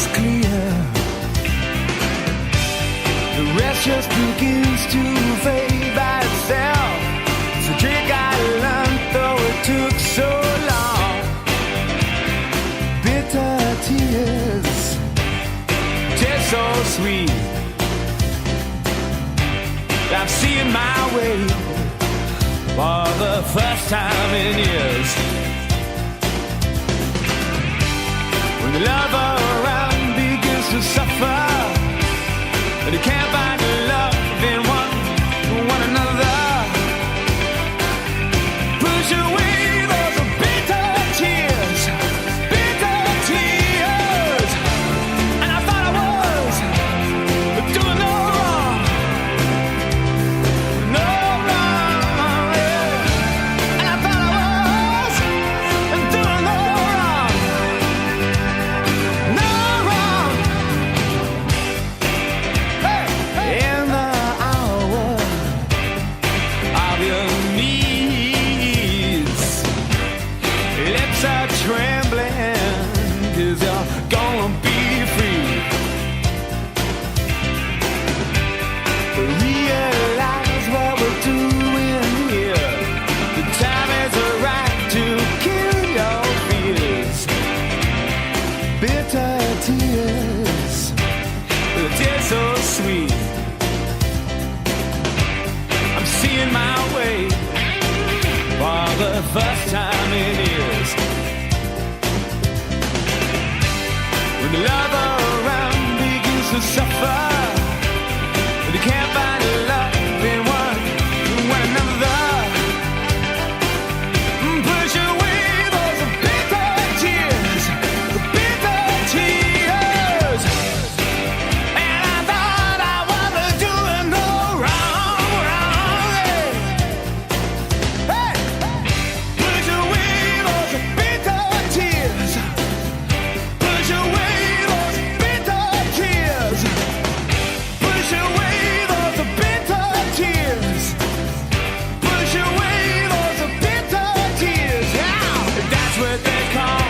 is clear. The rest just begins to fade by itself. It's a trick I learned, though it took so long. Bitter tears taste so sweet. I'm seeing my way for the first time in years. When the love around begins to suffer, and you can't find love in one another, push away those bitter tears, and I thought I was doing no wrong, yeah. And I thought I was doing no wrong, Hey, in the hour of your needs, lips are trembling, 'cause you're gonna be free. Realize what we're doing here. The time is right to kill your fears. Bitter tears, the tears so sweet. I'm seeing my way for the first time in years. When the love around begins to suffer, and you can't find love in one another, push away those bitter tears, and I thought I was doing no wrong, yeah. Hey, push away those bitter tears, push away those bitter tears, push away those bitter tears, push away those bitter tears. Yeah, that's what they call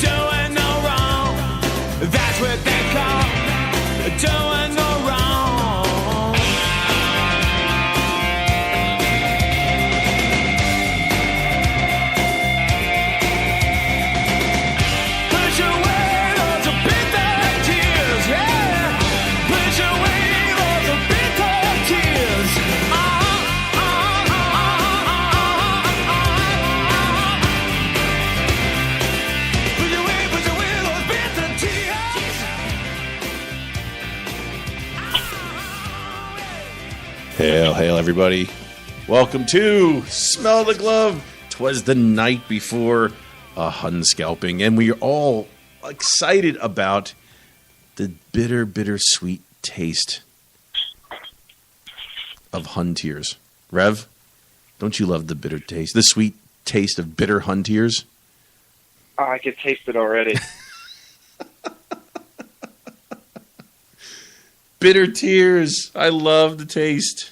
doing no wrong. That's what they call doing no wrong. Push away those bitter tears, yeah. Push away those bitter tears. Push away those bitter tears. Hail, hail, everybody. Welcome to Smell the Glove. 'Twas the night before a Hun scalping, and we are all excited about the bitter, bitter sweet taste of Hun tears. Rev, don't you love the bitter taste, the sweet taste of bitter Hun tears? Oh, I can taste it already. Bitter tears. I love the taste.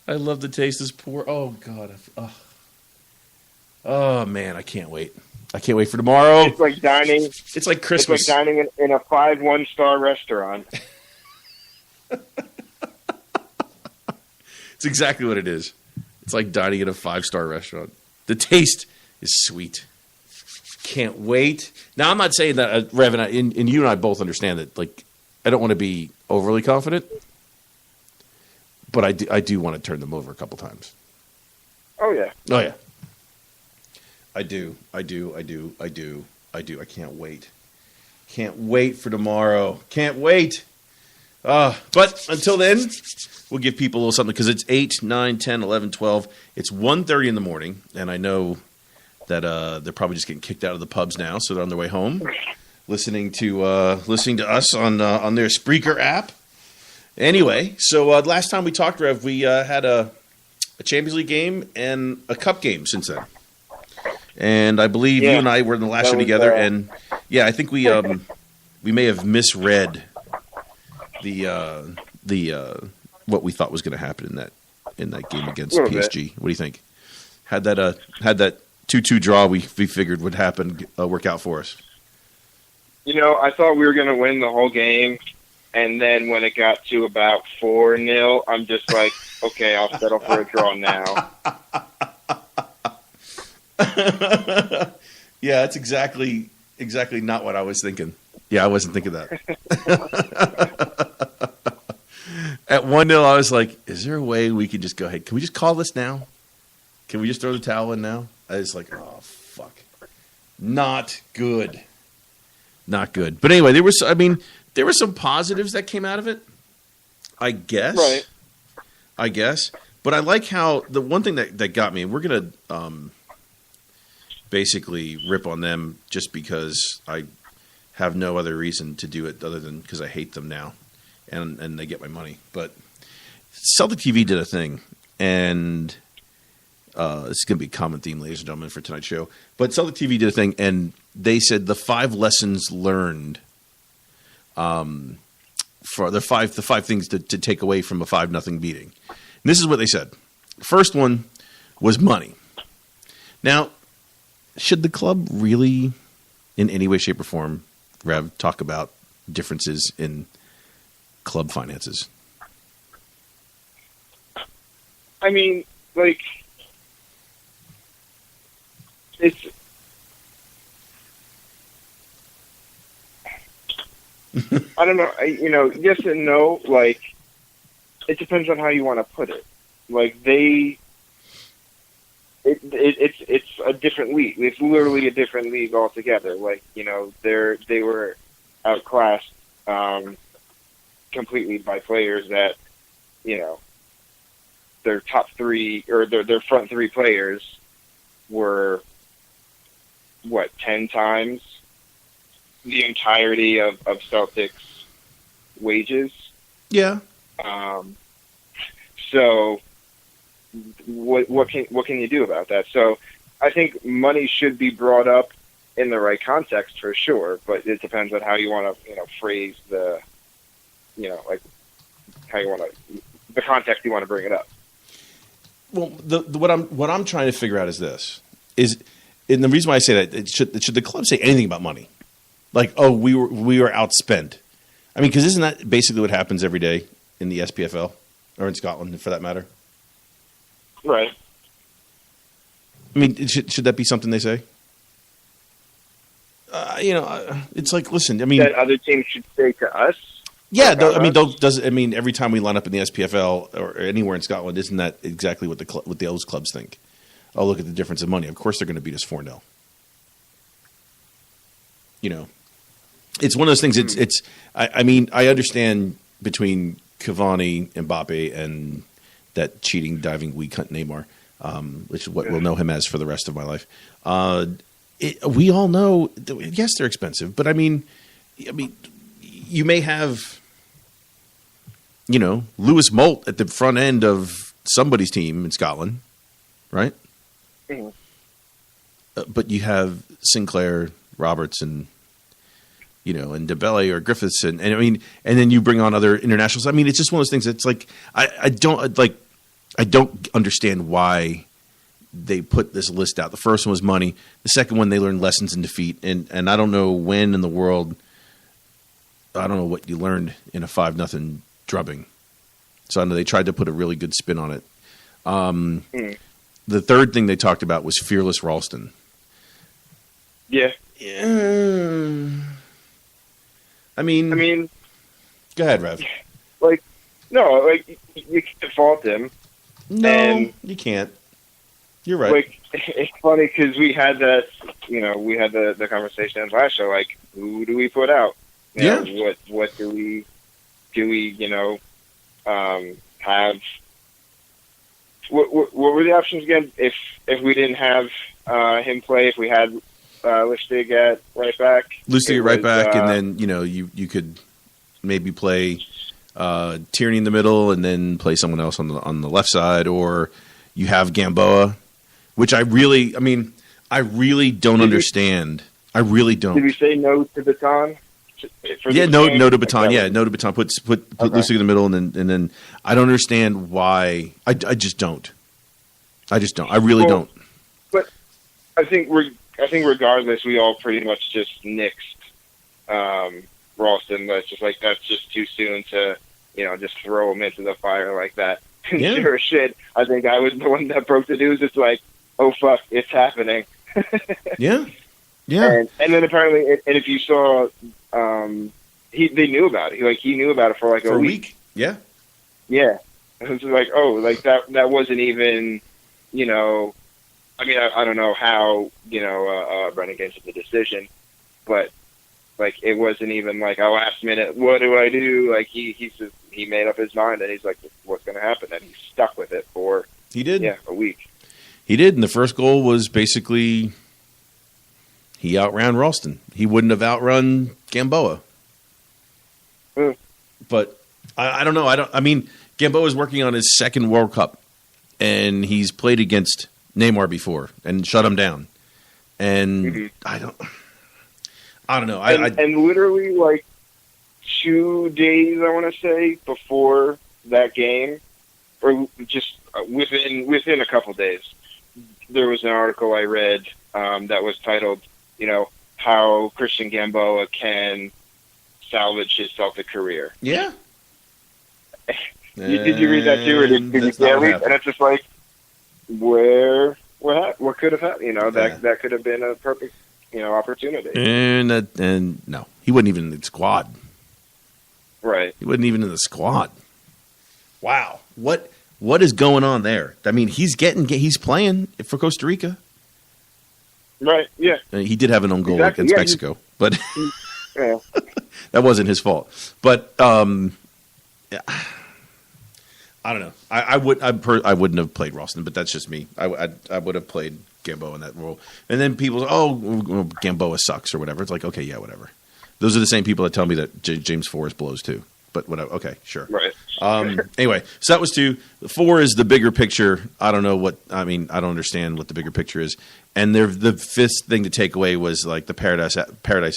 I love the taste. This poor. Oh God. Oh man, I can't wait. I can't wait for tomorrow. It's like dining. It's like Christmas. It's like dining in a 5 1-star restaurant. It's exactly what it is. It's like dining at a 5-star restaurant. The taste is sweet. Can't wait. Now, I'm not saying that, Rev, and you and I both understand that. Like, I don't want to be overly confident, but I do want to turn them over a couple times. Oh, yeah. Oh, yeah. I do. I can't wait. Can't wait for tomorrow. Can't wait. But until then, we'll give people a little something because it's 8, 9, 10, 11, 12. It's 1:30 in the morning, and I know that they're probably just getting kicked out of the pubs now, so they're on their way home, listening to us on their Spreaker app. Anyway, so last time we talked, Rev, we had a Champions League game and a Cup game since then. And I believe you and I were in the last show together, and I think we may have misread the what we thought was going to happen in that game against PSG. What do you think? Had that 2-2 draw we figured would happen work out for us? I thought we were going to win the whole game, and then when it got to about 4-0, I'm just like, okay, I'll settle for a draw now. Yeah, that's exactly not what I was thinking. Yeah, I wasn't thinking that. At 1-0, I was like, is there a way we could just go ahead? Can we just call this now? Can we just throw the towel in now? I was like, oh, fuck. Not good. Not good. But anyway, there were some positives that came out of it, I guess. Right. I guess. But I like how the one thing that got me, and we're going to basically rip on them just because I have no other reason to do it other than because I hate them now and they get my money. But Celtic TV did a thing, and it's going to be a common theme, ladies and gentlemen, for tonight's show. But Celtic TV did a thing, and they said the 5 lessons learned for the five things to take away from a 5-0 beating. And this is what they said. First one was money. Now, should the club really, in any way, shape, or form, Rev, talk about differences in club finances? I mean, like, it's... I don't know, yes and no, like, it depends on how you want to put it. Like, it's a different league. It's literally a different league altogether. Like, they were outclassed completely by players that, their top 3 or their front 3 players were 10 times the entirety of Celtic's wages. Yeah. So what can you do about that? So I think money should be brought up in the right context for sure, but it depends on how you want to, phrase the, like how you want to, the context you want to bring it up. Well, what I'm trying to figure out is this and the reason why I say that should the club say anything about money, like, oh, we were outspent. I mean, because isn't that basically what happens every day in the SPFL or in Scotland, for that matter? Right. I mean, should that be something they say? It's like, listen. I mean, that other teams should say to us. Yeah, every time we line up in the SPFL or anywhere in Scotland, isn't that exactly what those clubs think? Oh, look at the difference in money. Of course, they're going to beat us 4-0. It's one of those things. I understand between Cavani, Mbappe, and that cheating, diving, weak cunt Neymar, which is what we'll know him as for the rest of my life. We all know, yes, they're expensive, but I mean, you may have, Lewis Moult at the front end of somebody's team in Scotland, right? Mm-hmm. But you have Sinclair, Roberts, and and DeBelle or Griffiths, and then you bring on other internationals. I mean, it's just one of those things. It's like I don't understand why they put this list out. The first one was money. The second one, they learned lessons in defeat, and I don't know when in the world. I don't know what you learned in a 5-0 drubbing. So I know they tried to put a really good spin on it. The third thing they talked about was fearless Ralston. Yeah. I mean, go ahead, Rev. Like, no, like, you can't fault him. No, you can't. You're right. Like, it's funny because we had that, we had the conversation in last show. Like, who do we put out? What do we have? What were the options again? If we didn't have him play, if we had Lustig at right back, Lustig at right back, and then you could maybe play Tierney in the middle, and then play someone else on the left side, or you have Gamboa, which I really don't understand. I really don't. Did we say no to Baton? No to Baton. Yeah, no to Baton. Put Lustig in the middle, and then I don't understand why. I just don't. I really don't. But I think regardless, we all pretty much just nixed Ralston. That's just too soon to, just throw him into the fire like that. And Yeah. sure as shit, I think I was the one that broke the news. It's like, oh fuck, it's happening. Yeah. Yeah. And then apparently, and if you saw, they knew about it. He knew about it for like For a week. Yeah. Yeah. It was like, oh, like that wasn't even, I mean, I don't know how, Brennan came to the decision, but like, it wasn't even like a last minute, what do I do? Like he made up his mind and he's like, what's going to happen? And he stuck with it for, He did. yeah, a week. He did. And the first goal was basically he outran Ralston. He wouldn't have outrun Gamboa. But I don't know. I mean, Gamboa is working on his second World Cup, and he's played against Neymar before and shut him down. And I don't know. And literally like 2 days, I want to say, before that game, or just within a couple days, there was an article I read that was titled, how Christian Gamboa can salvage his Celtic career. Yeah. Did you read that too, or did you That's not what read? happened. And it's just like, what could have happened? That could have been a perfect, opportunity. And no, he wasn't even in the squad. Right. He wasn't even in the squad. Wow. What is going on there? I mean, he's playing for Costa Rica. Right. Yeah. He did have an own goal Exactly, against yeah, Mexico, but Yeah. that wasn't his fault. But yeah. I don't know. I wouldn't have played Ralston, but that's just me. I would have played Gamboa in that role. And then people say, oh, Gamboa sucks or whatever. It's like, okay, yeah, whatever. Those are the same people that tell me that James Forrest blows too. But whatever. Okay, sure. Right. Anyway, so that was 2. 4 is the bigger picture. I don't know I don't understand what the bigger picture is. And the 5th thing to take away was like the paradise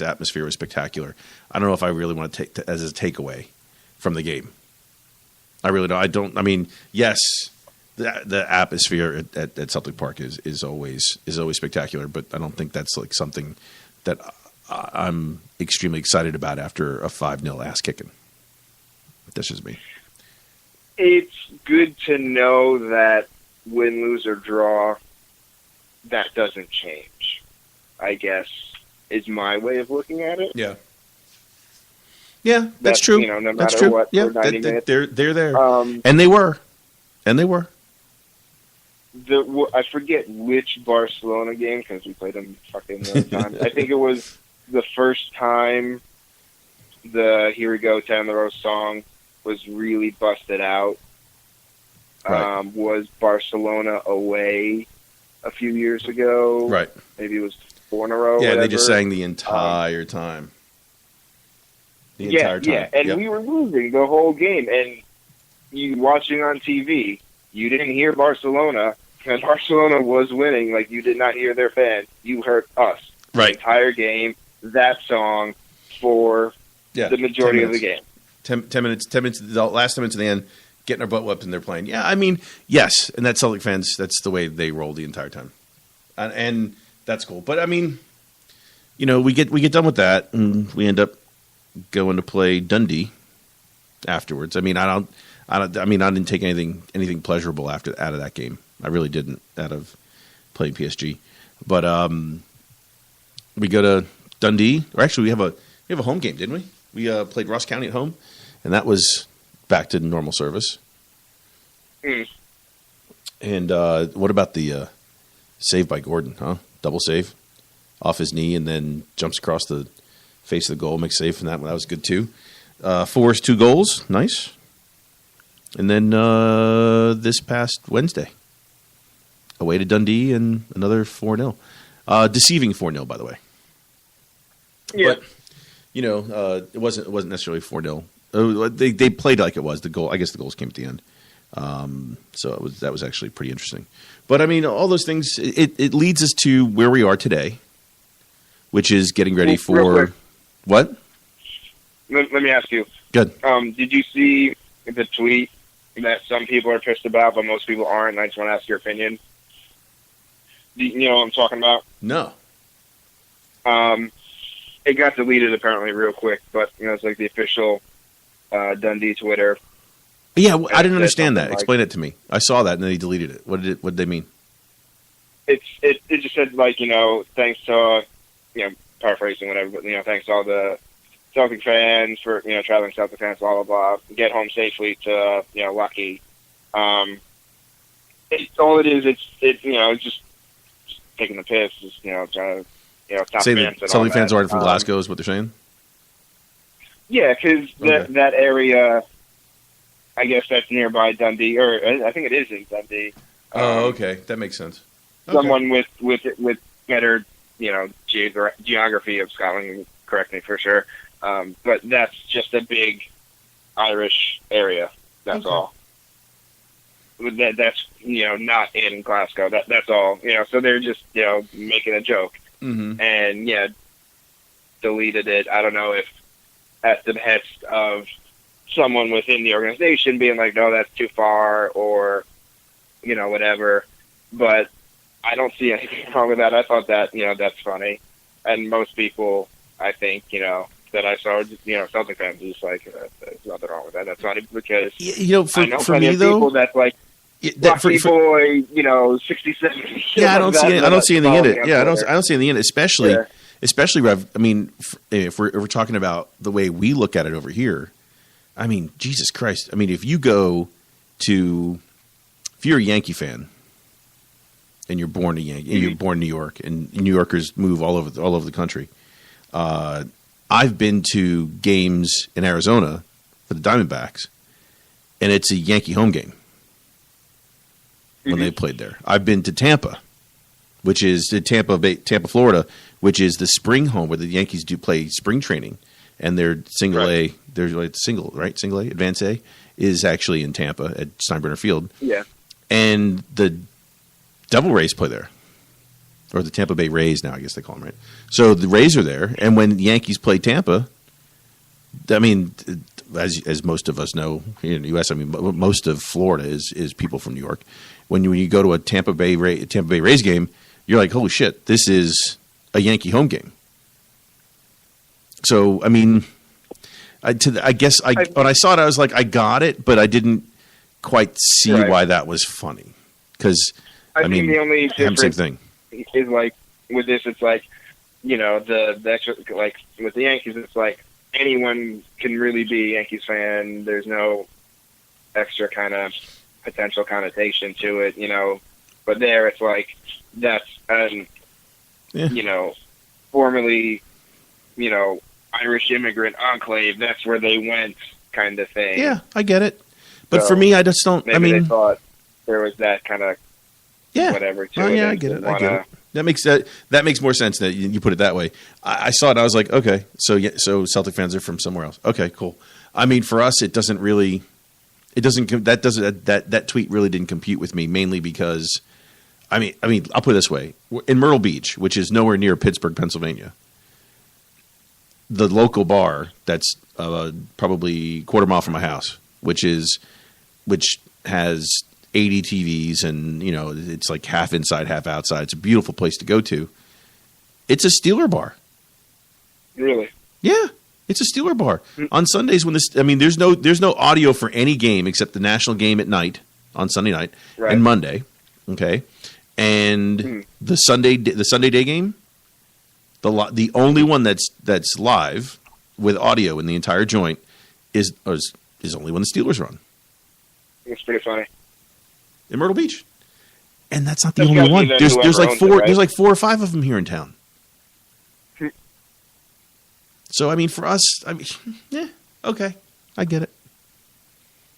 atmosphere was spectacular. I don't know if I really want to take as a takeaway from the game. I really don't. I mean, yes, the atmosphere at Celtic Park is always spectacular, but I don't think that's like something that I'm extremely excited about after a 5-0 ass kicking. That's just me. It's good to know that win, lose, or draw, that doesn't change, I guess, is my way of looking at it. Yeah. Yeah, that's true. No matter that's true. what, Yeah, for 90 minutes. they're there. Um, And they were. I forget which Barcelona game, because we played them fucking one time. I think it was the first time the Here We Go 10 in a Row song was really busted out. Right. Was Barcelona away a few years ago. Right. Maybe it was 4 in a row. Yeah, whatever. they just sang the entire time. The entire time. Yeah, and Yep. we were losing the whole game. And you watching on TV, you didn't hear Barcelona, and Barcelona was winning. Like, you did not hear their fans. You heard us. Right. The entire game, that song for the majority of the game. 10 minutes, the last 10 minutes of the end, getting our butt whipped and they're playing. Yeah, I mean, yes, and that's Celtic fans, that's the way they roll the entire time. And that's cool. But I mean, we get done with that and we end up going to play Dundee afterwards. I mean, I didn't take anything pleasurable out of that game. I really didn't, out of playing PSG. But we go to Dundee, or actually we have a home game, didn't we? We played Ross County at home, and that was back to normal service. And what about the save by Gordon, huh? Double save off his knee and then jumps across the face of the goal, makes save, and that was good too. Forrest 2 goals, nice. And then this past Wednesday, away to Dundee and another 4-0. Deceiving 4-0, by the way. Yeah. But, it wasn't necessarily 4-0. They played like it was. The goal, I guess the goals came at the end. So that was actually pretty interesting. But I mean, all those things, it leads us to where we are today, which is getting ready for Real quick. What? Let me ask you. Good. Did you see the tweet that some people are pissed about, but most people aren't? And I just want to ask your opinion. You know what I'm talking about? No. it got deleted apparently real quick, but it's like the official Dundee Twitter. Yeah, I didn't understand that. Like, explain it to me. I saw that and then he deleted it. What did they mean? It just said like thanks to paraphrasing whatever, but thanks to all the Celtic fans for traveling Celtic fans, blah blah blah. Get home safely to Lucky. All it is, it's just taking the piss, just trying to top Say fans. that Celtic fans aren't from Glasgow is what they're saying. Yeah, because that area, I guess that's nearby Dundee, or I think it is in Dundee. Oh, okay, that makes sense. Someone with better geography of Scotland can correct me for sure, but that's just a big Irish area. That's all. That's not in Glasgow. That's all. So they're just making a joke, and deleted it. I don't know if at the behest of someone within the organization being like, no, that's too far, or whatever. But I don't see anything wrong with that. I thought that that's funny, and most people, I think, that I saw, Celtic fans, just like, there's nothing wrong with that. That's funny because for I know for me though, people that's like. Rocky boy, 67. Yeah, I don't see anything in it. Yeah, I don't see anything in it, especially Rev. I mean, if we're talking about the way we look at it over here, I mean, Jesus Christ. I mean, if you're a Yankee fan and you're born a Yankee, and you're born in New York, and New Yorkers move all over the country. I've been to games in Arizona for the Diamondbacks, and it's a Yankee home game. When they played there, I've been to Tampa, which is Tampa, Florida, which is the spring home where the Yankees do play spring training, and their single A, they're like single A, Advance A, is actually in Tampa at Steinbrenner Field. Yeah, and the Devil Rays play there, or the Tampa Bay Rays now, I guess they call them, right? So the Rays are there, and when the Yankees play Tampa, I mean, as most of us know here in the U.S., I mean, most of Florida is people from New York. When you go to a Tampa Bay Rays game, you're like, holy shit, this is a Yankee home game. So, I mean, when I saw it, I was like, I got it, but I didn't quite see why that was funny. Because, I mean, the only difference same thing. Is like, with this, it's like, the extra, like, with the Yankees, it's like, anyone can really be a Yankees fan. There's no extra kind of potential connotation to it, But there, it's like that's formerly, Irish immigrant enclave. That's where they went, kind of thing. Yeah, I get it. But for me, I just don't. Maybe they thought there was that kind of whatever to it. Yeah, I get it. I get it. That makes more sense that you put it that way. I saw it. And I was like, okay, so Celtic fans are from somewhere else. Okay, cool. I mean, for us, it doesn't really. That tweet really didn't compute with me, mainly because, I mean, I'll put it this way: in Myrtle Beach, which is nowhere near Pittsburgh, Pennsylvania, the local bar that's probably a quarter mile from my house, which has 80 TVs, and it's like half inside, half outside. It's a beautiful place to go to. It's a Steeler bar. Really? Yeah, it's a Steeler bar. On Sundays there's no audio for any game except the national game at night on Sunday night and Monday. Okay, and the Sunday day game, the only one that's live with audio in the entire joint is only when the Steelers run. It's pretty funny. In Myrtle Beach, and that's not the only one. There's like four. There's like 4 or 5 of them here in town. So I mean, for us, yeah, okay, I get it.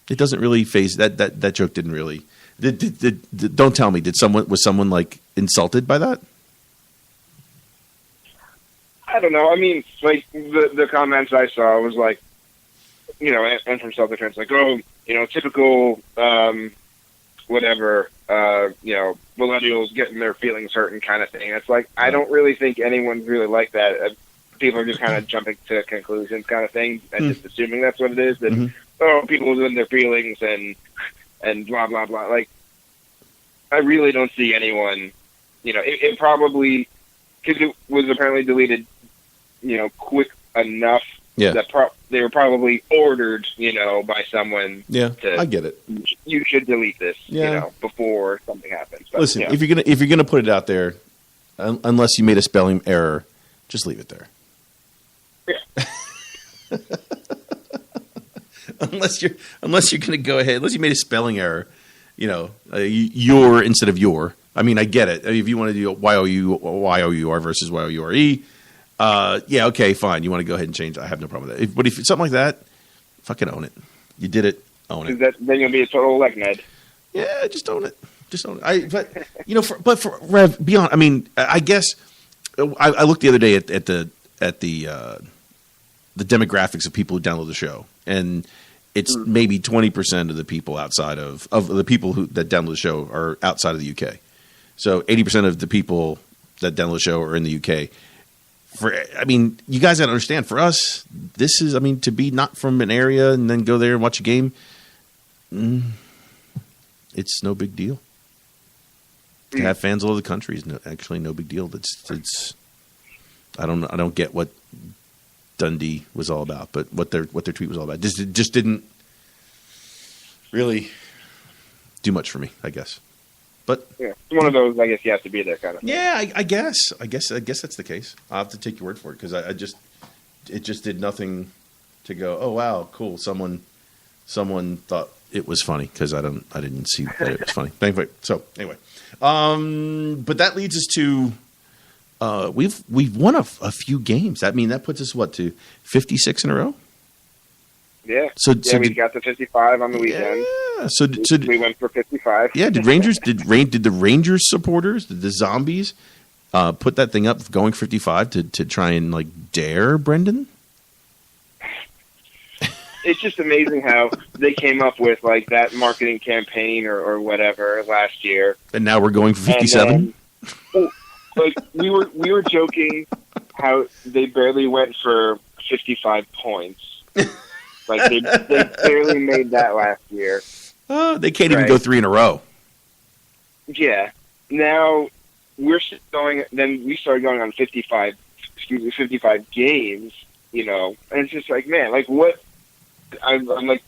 It doesn't really phase that joke. Didn't really. Don't tell me. Was someone like insulted by that? I don't know. I mean, like the comments I saw was like, and from Celtic fans, like, oh, typical. Whatever, millennials getting their feelings hurt and kind of thing. It's like, I don't really think anyone's really like that. People are just kind of jumping to conclusions kind of thing and just assuming that's what it is. And, people losing their feelings and blah, blah, blah. Like, I really don't see anyone, it probably, because it was apparently deleted, quick enough. Yeah. That they were probably ordered, by someone. Yeah, I get it. You should delete this, Yeah. before something happens. But, Listen, if you're gonna put it out there, unless you made a spelling error, just leave it there. Yeah. unless you're gonna go ahead, unless you made a spelling error, your instead of your. I mean, I get it. If you want to do Y-O-U-R versus Y-O-U-R-E, yeah, okay, fine. You want to go ahead and change it. I have no problem with that. But if it's something like that, fucking own it. You did it. Own it. Then you'll be a total leg ned. Yeah, just own it. Just own it. But for Rev, beyond, I mean, I guess I looked the other day at the demographics of people who download the show, and it's maybe 20% of the people outside of the people that download the show are outside of the UK. So 80% of the people that download the show are in the UK. You guys got to understand, for us, this is, to be not from an area and then go there and watch a game, it's no big deal. To have fans all over the country is actually no big deal. It's I don't get what Dundee was all about, but what their tweet was all about. Just didn't really do much for me, I guess. But yeah, it's one of those, I guess you have to be there kind of thing. Yeah, I guess that's the case. I'll have to take your word for it, because it just did nothing to go, oh wow, cool. Someone thought it was funny, because I didn't see that it was funny. Anyway, but that leads us to we've won a few games. That puts us to 56 in a row. Yeah. So we got to 55 on the weekend. Yeah. So we went for 55. Yeah. Did the Rangers supporters, the zombies, put that thing up going 55 to try and dare Brendan? It's just amazing how they came up with that marketing campaign or whatever last year. And now we're going for 57. We were joking how they barely went for 55 points. They barely made that last year. They can't even go 3 in a row. Yeah. Now we're going. Then we started going on 55 games. And it's just man, what? I'm like,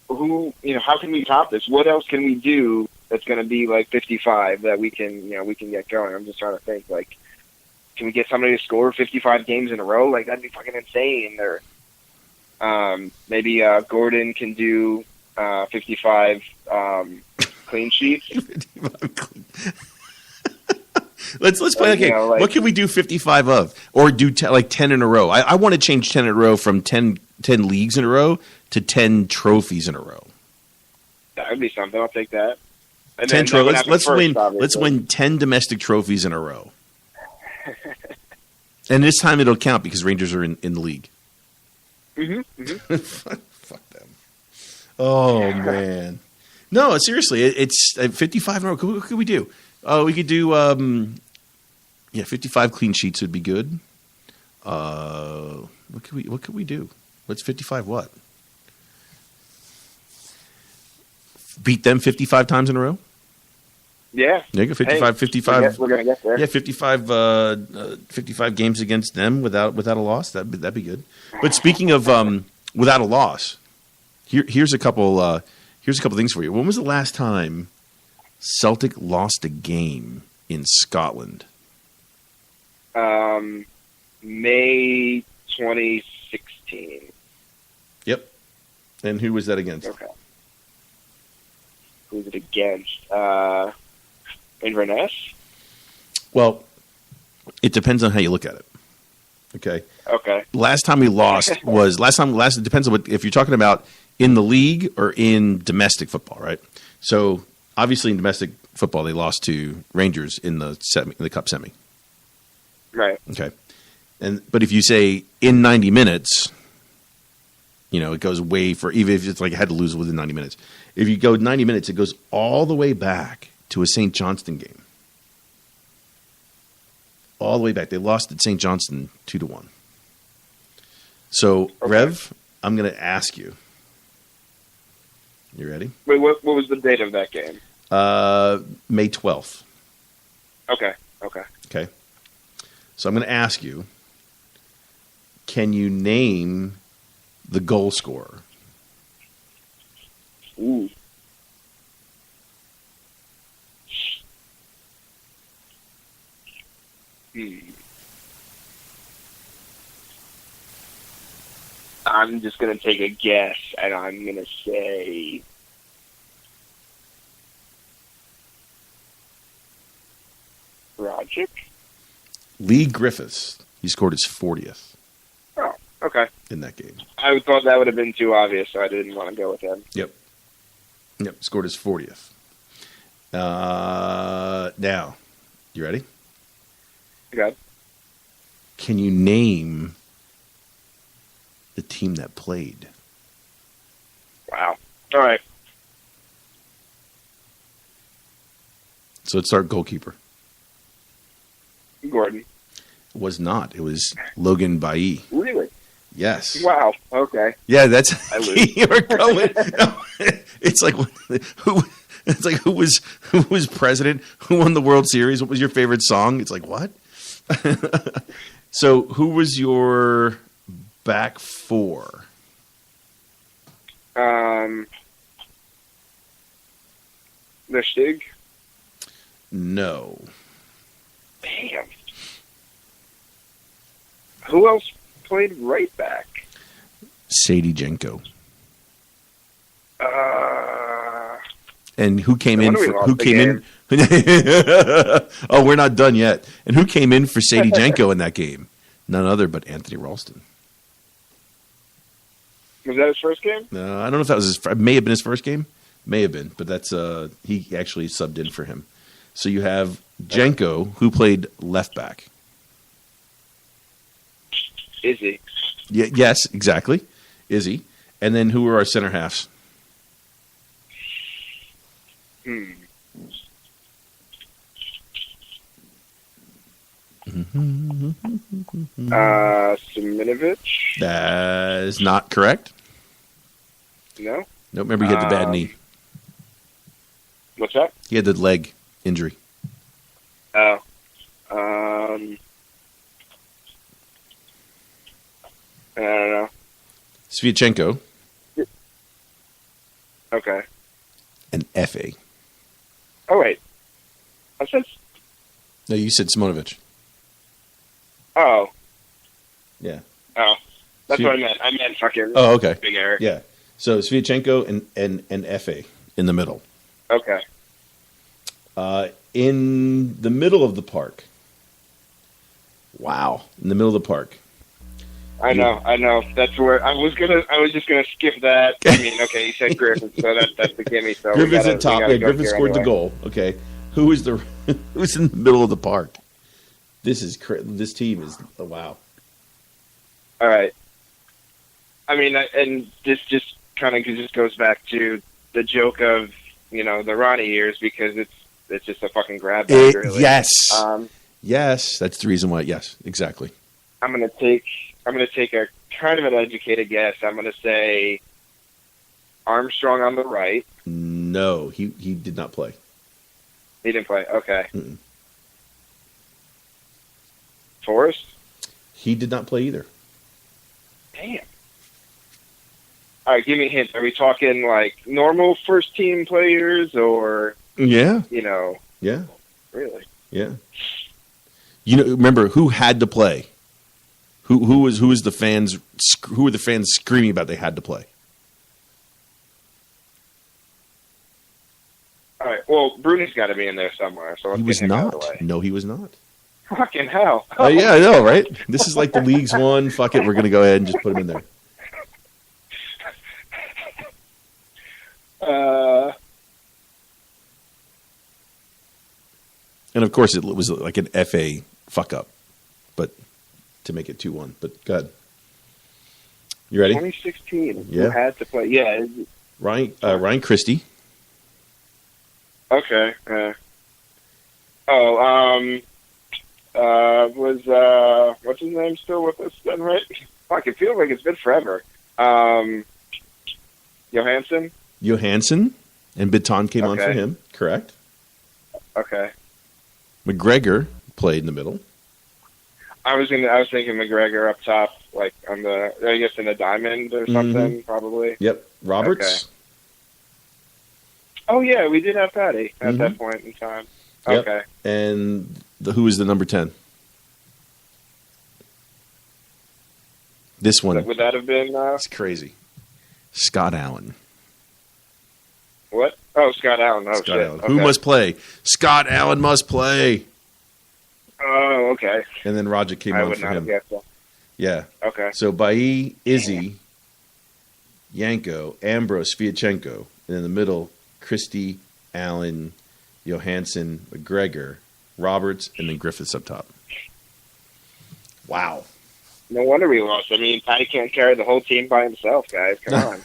who? How can we top this? What else can we do that's going to be 55 that we can get going? I'm just trying to think. Can we get somebody to score 55 games in a row? That'd be fucking insane. Or maybe Gordon can do 55 clean sheets. Let's play. Okay, what can we do 55 of, or do 10 in a row? I want to change 10 in a row from 10 leagues in a row to 10 trophies in a row. That would be something. I'll take that. And 10 trophies. Let's win. Obviously. Let's win 10 domestic trophies in a row. And this time it'll count because Rangers are in the league. Mm-hmm. Fuck them. Oh man. No, seriously, it's 55 in a row. What could we do? We could do 55 clean sheets would be good. What could we do? What's 55 what? Beat them 55 times in a row? Yeah. There you go, 55. We're going to get there. Yeah, 55 games against them without a loss. That'd be good. But speaking of without a loss, here's a couple things for you. When was the last time Celtic lost a game in Scotland? May 2016. Yep. And who was that against? Okay. Who was it against? Inverness? Well, it depends on how you look at it. Okay. Okay. Last time we lost it depends on if you're talking about in the league or in domestic football, right? So obviously in domestic football they lost to Rangers in the cup semi. Right. Okay. But if you say in 90 minutes, it goes way for, even if it's I had to lose within 90 minutes. If you go 90 minutes, it goes all the way back to a St. Johnston game. All the way back. They lost at St. Johnston 2-1. So, okay. Rev, I'm going to ask you. You ready? Wait, what was the date of that game? May 12th. Okay. So I'm going to ask you, Can you name the goal scorer? Ooh. I'm just going to take a guess, and I'm going to say Rogic. Lee Griffiths. He scored his 40th Oh, okay. in that game. I thought that would have been too obvious, so I didn't want to go with him. Yep. Scored his 40th. Now, you ready? Okay. Can you name the team that played? Wow. All right. So let's start goalkeeper. Gordon. It was not. It was Logan Bailly. Really? Yes. Wow. Okay. Yeah, that's I lose. you're going. No, it's like who? It's like who was president? Who won the World Series? What was your favorite song? It's like what? So who was your back four? Lustig. No. Damn. Who else played right back? Sadie Jenko. Uh, And who came No in? wonder we For, lost who the came in? Oh, we're not done yet. And who came in for Sadie Jenko in that game? None other but Anthony Ralston. was that his first game? I don't know if that was his. May have been his first game. May have been, but that's he actually subbed in for him. So you have Jenko, who played left back. Is he? Yeah, yes, exactly. Is he? And then who were our center halves? Siminovich? That is not correct. No? No, remember he had the bad knee. What's that? He had the leg injury. Oh. I don't know. Sviatchenko Okay. and Fa. Oh, wait. I said... No, you said Simonovic. Oh. Yeah. Oh. That's Svi- what I meant. I meant fucking Oh, okay. Big Eric. Yeah. So Sviatchenko and Fa in the middle. Okay. In the middle of the park. Wow. In the middle of the park. I know. That's where I was just gonna skip that. I mean, okay, you said Griffin, so that's the gimme. So Griffin's at top. Yeah, Griffin scored the goal. Okay. Who's in the middle of the park? This team is wow. All right. I mean, and this just kind of just goes back to the joke of the Ronnie years because it's just a fucking grab bag, really. Yes. Um, Yes, that's the reason why. Yes, exactly. I'm gonna take a kind of an educated guess. I'm gonna say Armstrong on the right. No, he did not play. He didn't play. Okay. Mm-mm. Forrest. He did not play either. Damn. All right, give me a hint. Are we talking like normal first team players or Yeah. Yeah. Really? Yeah. Remember who had to play? Who was the fans? Who were the fans screaming about they had to play? All right. Well, Bruni's got to be in there somewhere. So let's He was get him out of not. the way. No, he was not. Fucking hell. Yeah, I know, right? This is like the league's one. Fuck it, we're gonna go ahead and just put him in there. And of course, it was like an FA fuck up, but to make it 2-1. But go ahead. You ready? 2016. Yeah. Who had to play? Yeah. Ryan Christie. Okay. Was what's his name still with us then, right? Fuck, it feels like it's been forever. Johansson? Johansson and Baton came on for Okay. him, correct? Okay. McGregor played in the middle. I was thinking McGregor up top. like on the, I guess in the diamond or something, probably. Yep. Roberts. Okay. Oh yeah, we did have Patty at that point in time. Yep. Okay. And who is the number 10? This one. Would that have been? It's crazy. Scott Allen. What? Oh, Scott Allen. Oh, Scott shit. Allen. Okay. Who must play? Scott Allen must play. Oh, okay. And then Roger came I on would for not him. have guessed that. Yeah. Okay. So Bailly, Izzy, Yanko, Ambrose, Fiatchenko. And in the middle, Christie, Allen, Johansson, McGregor, Roberts, and then Griffiths up top. Wow. No wonder we lost. I mean, Patty can't carry the whole team by himself, guys. Come on.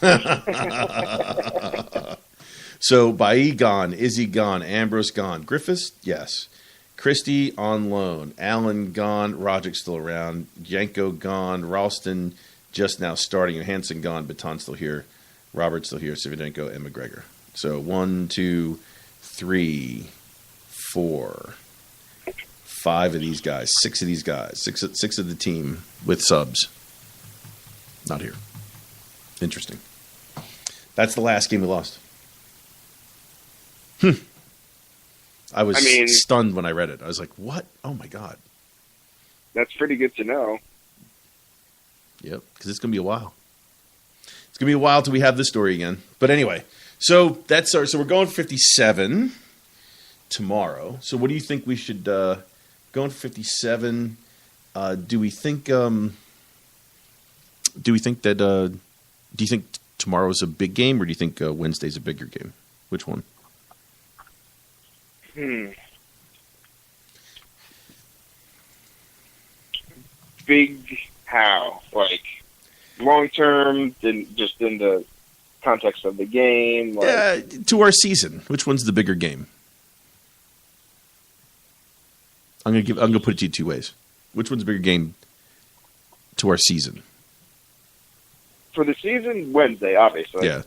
So Bailly gone, Izzy gone, Ambrose gone. Griffiths, yes. Christie on loan. Allen gone. Roderick still around. Yanko gone. Ralston just now starting. Johansson gone. Baton still here. Roberts still here. Sividenko and McGregor. So 1, 2, 3, 4, 5 of these guys. 6 of these guys. Six of the team with subs. Not here. Interesting. That's the last game we lost. I was stunned when I read it. I was like, what? Oh, my God. That's pretty good to know. Yep, because it's going to be a while. It's going to be a while till we have this story again. But anyway, so that's our. So we're going for 57 tomorrow. So what do you think we should going for 57? Do we think that? Do you think tomorrow's a big game, or do you think Wednesday's a bigger game? Which one? Big how? Like long term, just in the context of the game? Like, to our season, which one's the bigger game? I'm gonna put it to you 2 ways. Which one's the bigger game to our season? for the season, Wednesday, obviously. Yeah.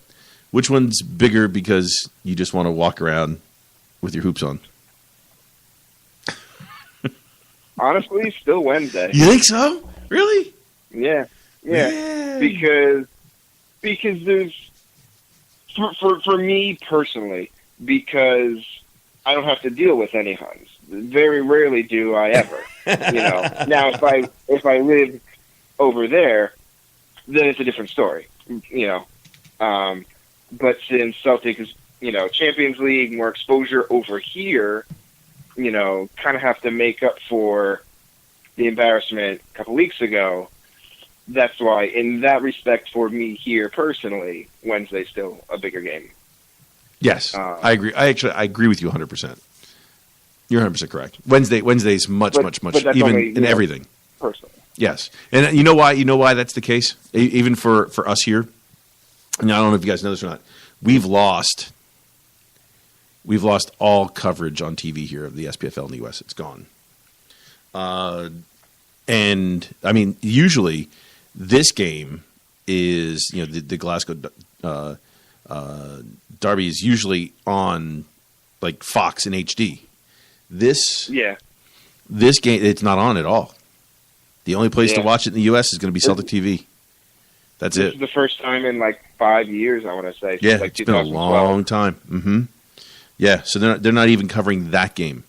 Which one's bigger because you just want to walk around with your hoops on? Honestly, still Wednesday. You think so? Really? Yeah. Yeah. Because there's for me personally, because I don't have to deal with any Huns. Very rarely do I ever. Now if I live over there, then it's a different story. But since Celtic is Champions League, more exposure over here, kind of have to make up for the embarrassment a couple weeks ago. That's why, in that respect, for me here personally, Wednesday's still a bigger game. Yes, I agree. I agree with you 100%. You're 100% correct. Wednesday's much, even in everything. Personally. Yes. And you know why that's the case? Even for us here, and I don't know if you guys know this or not, we've lost all coverage on TV here of the SPFL in the U.S. It's gone. And, I mean, usually this game is, the Glasgow Derby is usually on, like, Fox in HD. This game, it's not on at all. The only place to watch it in the U.S. is going to be Celtic TV. That's it. This is the first time in, 5 years, I want to say. Yeah, it's been a long time. Mm-hmm. Yeah, so they're not even covering that game.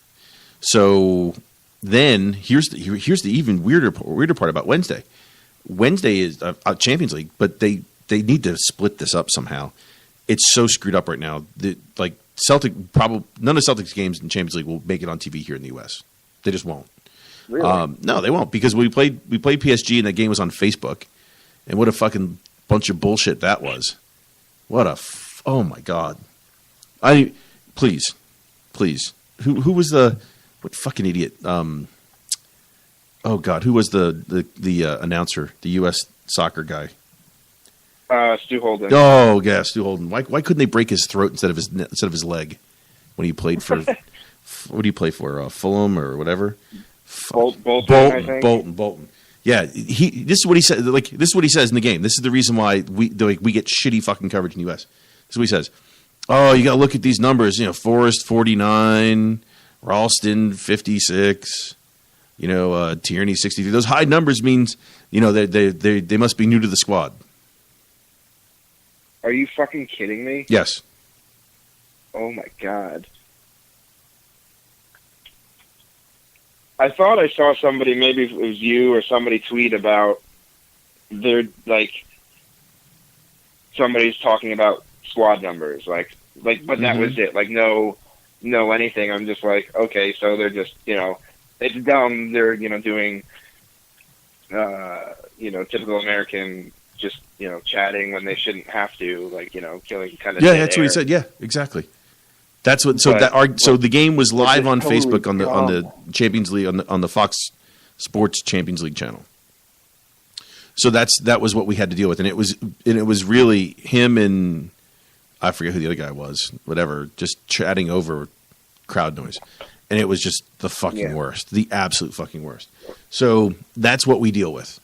So then here's the even weirder part about Wednesday. Wednesday is a Champions League, but they need to split this up somehow. It's so screwed up right now. Celtic none of Celtic's games in Champions League will make it on TV here in the U.S. They just won't. Really? No, they won't, because we played PSG and that game was on Facebook, and what a fucking bunch of bullshit that was. Oh my God! Please, who was what fucking idiot? Oh God, who was the announcer? The U.S. soccer guy. Stu Holden. Oh yeah, Stu Holden. Why couldn't they break his throat instead of his leg when he played for? What do you play for? Fulham or whatever. Bolton. Yeah, this is what he said. This is what he says in the game. This is the reason why we get shitty fucking coverage in the U.S. This is what he says. Oh, you got to look at these numbers. Forrest 49, Ralston 56. Tierney 63. Those high numbers means, they must be new to the squad. Are you fucking kidding me? Yes. Oh my god. I thought I saw somebody, maybe it was you or somebody, tweet about somebody's talking about squad numbers, but that was it. No anything. I'm just like, okay, so they're just, it's dumb. They're, doing, typical American, just, chatting when they shouldn't have to, killing kind of. Yeah, that's what he said. Yeah, exactly. That's what. So the game was live on Facebook on the Champions League on the Fox Sports Champions League channel. So that was what we had to deal with, and it was really him and I forget who the other guy was, whatever, just chatting over crowd noise, and it was just the fucking worst, the absolute fucking worst. So that's what we deal with.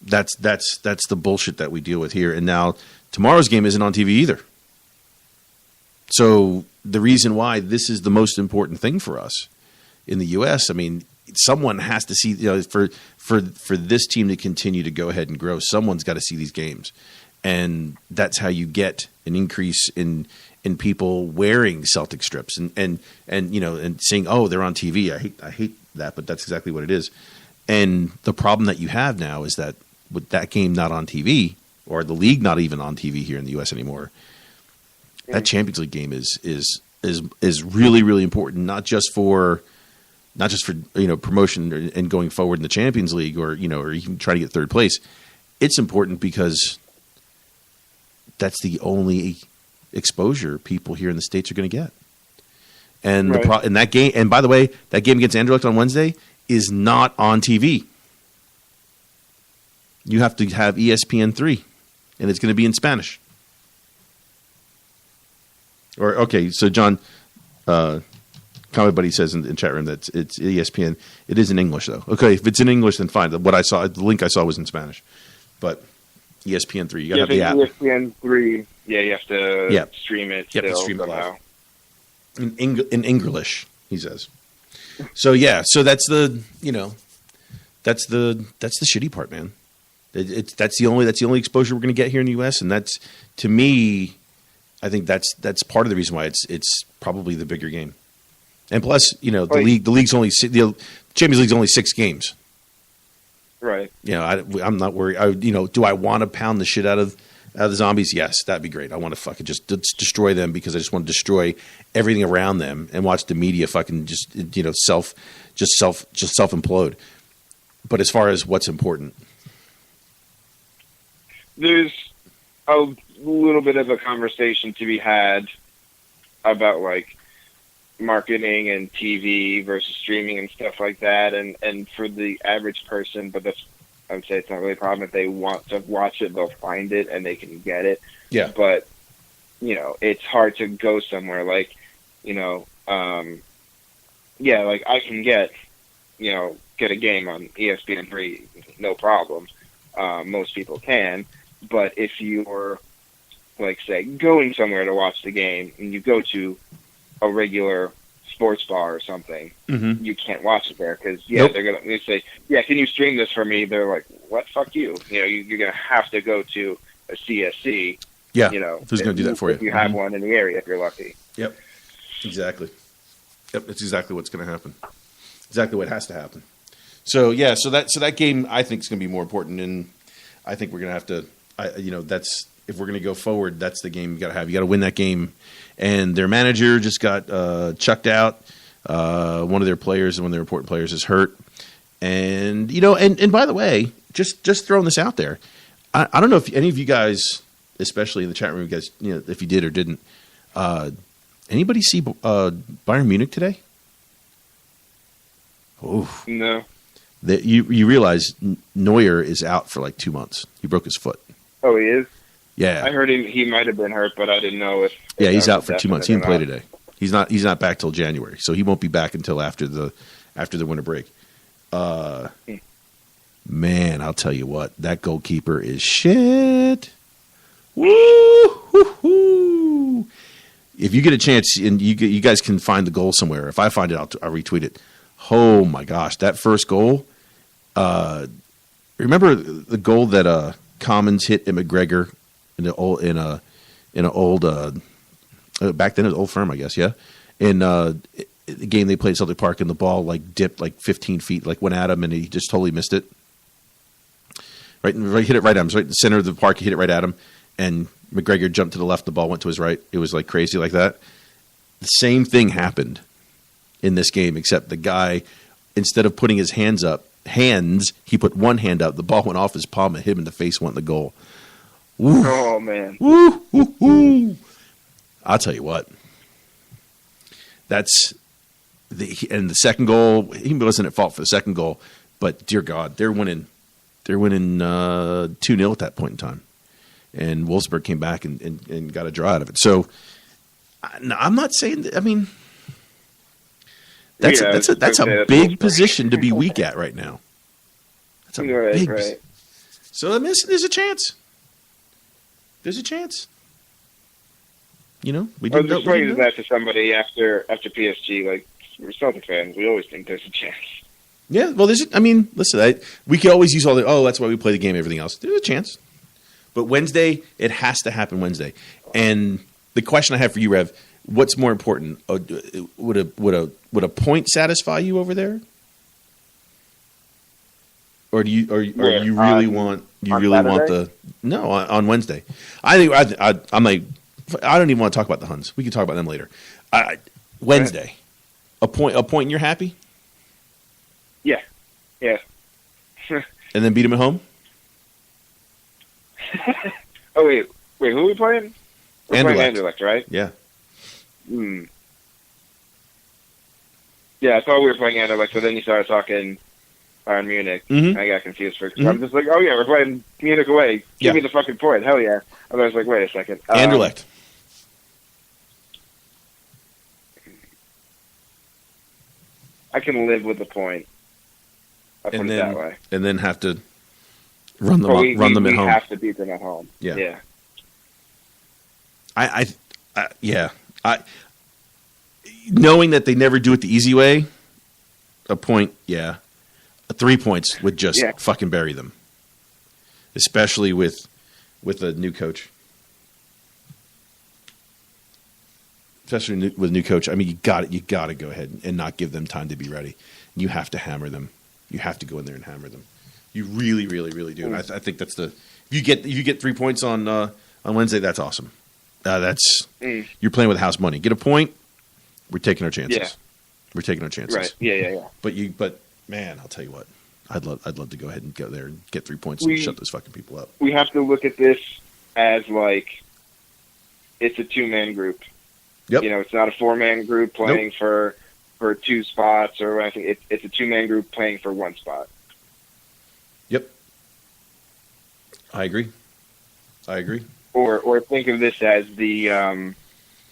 That's the bullshit that we deal with here. And now tomorrow's game isn't on TV either. So the reason why this is the most important thing for us in the U.S., I mean, someone has to see, for this team to continue to go ahead and grow, someone's got to see these games. And that's how you get an increase in people wearing Celtic strips and saying, oh, they're on TV. I hate that, but that's exactly what it is. And the problem that you have now is that with that game not on TV, or the league not even on TV here in the U.S. anymore, that Champions League game is really, really important, not just for promotion and going forward in the Champions League, or even try to get third place. It's important because that's the only exposure people here in the States are going to get. And in that game, and by the way, that game against Anderlecht on Wednesday is not on TV. You have to have ESPN3, and it's going to be in Spanish. So John, Comic Buddy says in chat room that it's ESPN. It is in English though. Okay, if it's in English, then fine. What I saw, the link I saw was in Spanish, but ESPN3, you got to have the app. ESPN3, you have to stream it. You have to stream it live. In English, he says. So so that's the that's the shitty part, man. That's the only exposure we're going to get here in the U.S., and that's, to me, I think that's part of the reason why it's probably the bigger game. And plus, the league's only the Champions League's only 6 games. Right. I'm not worried. Do I want to pound the shit out of the zombies? Yes, that'd be great. I want to fucking just destroy them, because I just want to destroy everything around them and watch the media fucking just self implode. But as far as what's important, there's a little bit of a conversation to be had about marketing and TV versus streaming and stuff like that, and for the average person, but I would say it's not really a problem. If they want to watch it, they'll find it and they can get it. Yeah. But it's hard to go somewhere I can get a game on ESPN3, no problem. Most people can. But if you're, say, going somewhere to watch the game, and you go to a regular sports bar or something, you can't watch it there, because they're gonna say, can you stream this for me? They're like, what? Fuck you. You're gonna have to go to a CSC. Yeah. Who's gonna do that for you? If you have one in the area, if you're lucky. Yep. Exactly. Yep. That's exactly what's gonna happen. Exactly what has to happen. So that game, I think, is gonna be more important, and I think we're gonna have to. That's, if we're going to go forward, that's the game you got to have. You got to win that game. And their manager just got chucked out. One of their players, and one of their important players, is hurt. And and by the way, just throwing this out there, I don't know if any of you guys, especially in the chat room, you guys, if you did or didn't, anybody see Bayern Munich today? Oh no. You realize Neuer is out for 2 months. He broke his foot. Oh, he is? Yeah. I heard he might have been hurt, but I didn't know if... Yeah, he's out for 2 months. He didn't play today. He's not back till January, so he won't be back until after the winter break. Man, I'll tell you what, that goalkeeper is shit. Woo! If you get a chance, and you guys can find the goal somewhere. If I find it, I'll retweet it. Oh my gosh, that first goal. Remember the goal that Commons hit at McGregor in an old back then it was Old Firm, I guess, yeah. In the game they played at Celtic Park, and the ball like dipped like 15 feet, like went at him, and he just totally missed it. Right, hit it right at him. It was right in the center of the park. He hit it right at him, and McGregor jumped to the left. The ball went to his right. It was like crazy like that. The same thing happened in this game, except the guy, instead of putting his hands, he put one hand up. The ball went off his palm and hit him in the face, went in the goal. Woo. Oh, man. Woo, woo, woo. I'll tell you what. That's the second goal. He wasn't at fault for the second goal, but dear God, they're winning 2-0 at that point in time. And Wolfsburg came back and got a draw out of it. So I'm not saying that, I mean, that's a big position to be weak at right now. That's a big. Right. So I mean, there's a chance. There's a chance. You know, I was explaining that to somebody after PSG. Like, we're Celtic fans. We always think there's a chance. Yeah, well, listen, we can always use that's why we play the game, everything else. There's a chance. But Wednesday, it has to happen Wednesday. And the question I have for you, Rev, what's more important? Would a point satisfy you over there? Or do you really want on Wednesday? I think I'm like, I don't even want to talk about the Huns. We can talk about them later. Wednesday, a point and you're happy? Yeah. And then beat them at home? Oh, wait, who are we playing? We're playing Anderlecht, right? Yeah. Yeah, I thought we were playing Anderlecht, so then you started talking Bayern Munich. Mm-hmm. I got confused for I'm just like, oh, yeah, we're playing Munich away. Give me the fucking point. Hell yeah. And I was like, wait a second. Anderlecht. I can live with the point. I'll put it that way. And then have to run them at home. We have to beat them at home. Yeah. Knowing that they never do it the easy way, a point, 3 points would just fucking bury them, especially with a new coach. Especially with a new coach, I mean, you got to go ahead and not give them time to be ready. You have to hammer them. You have to go in there and hammer them. You really, really, really do. And I think that's if you get 3 points on Wednesday, that's awesome. You're playing with house money. Get a point. We're taking our chances. Yeah. We're taking our chances. Right. Yeah. But man, I'll tell you what. I'd love to go ahead and go there and get 3 points and shut those fucking people up. We have to look at this as like it's a 2-man group. Yep. You know, it's not a 4-man group playing for 2 spots or anything. It's a 2-man group playing for 1 spot. Yep. I agree. Or think of this as the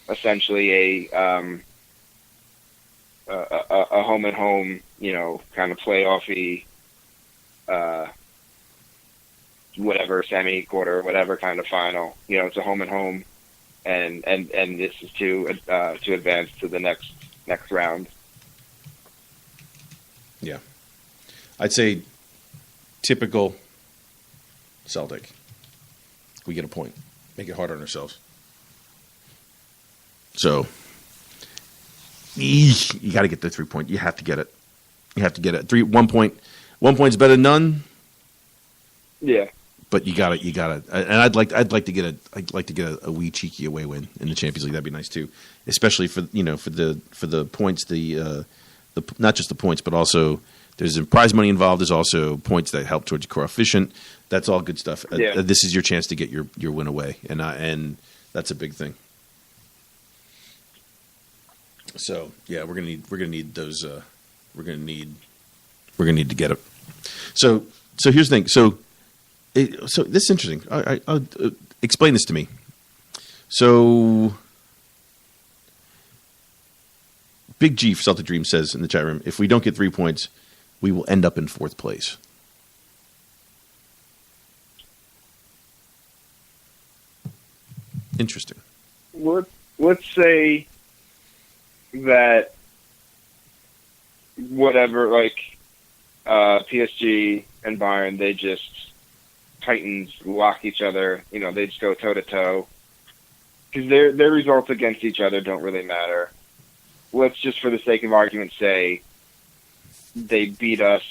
essentially a home and home, you know, kind of playoffy, whatever semi quarter, whatever kind of final. You know, it's a home and home, and this is to advance to the next round. Yeah, I'd say typical Celtic. We get a point. Make it hard on ourselves. So you got to get the 3 point. You have to get it. 1 point. 1 point's better than none. Yeah. But you got to. And I'd like to get a wee cheeky away win in the Champions League. That'd be nice too, especially for the points. The not just the points, but also there's prize money involved. There's also points that help towards coefficient. That's all good stuff. Yeah. This is your chance to get your win away, and that's a big thing. So yeah, we're gonna need those. We're gonna need to get it. So here's the thing. So this is interesting. I'll explain this to me. So Big G for Celtic Dream says in the chat room, if we don't get 3 points, we will end up in 4th place. Interesting. Let's say that whatever, like PSG and Bayern, they just Titans lock each other. You know, they just go toe to toe because their results against each other don't really matter. Let's just, for the sake of argument, say they beat us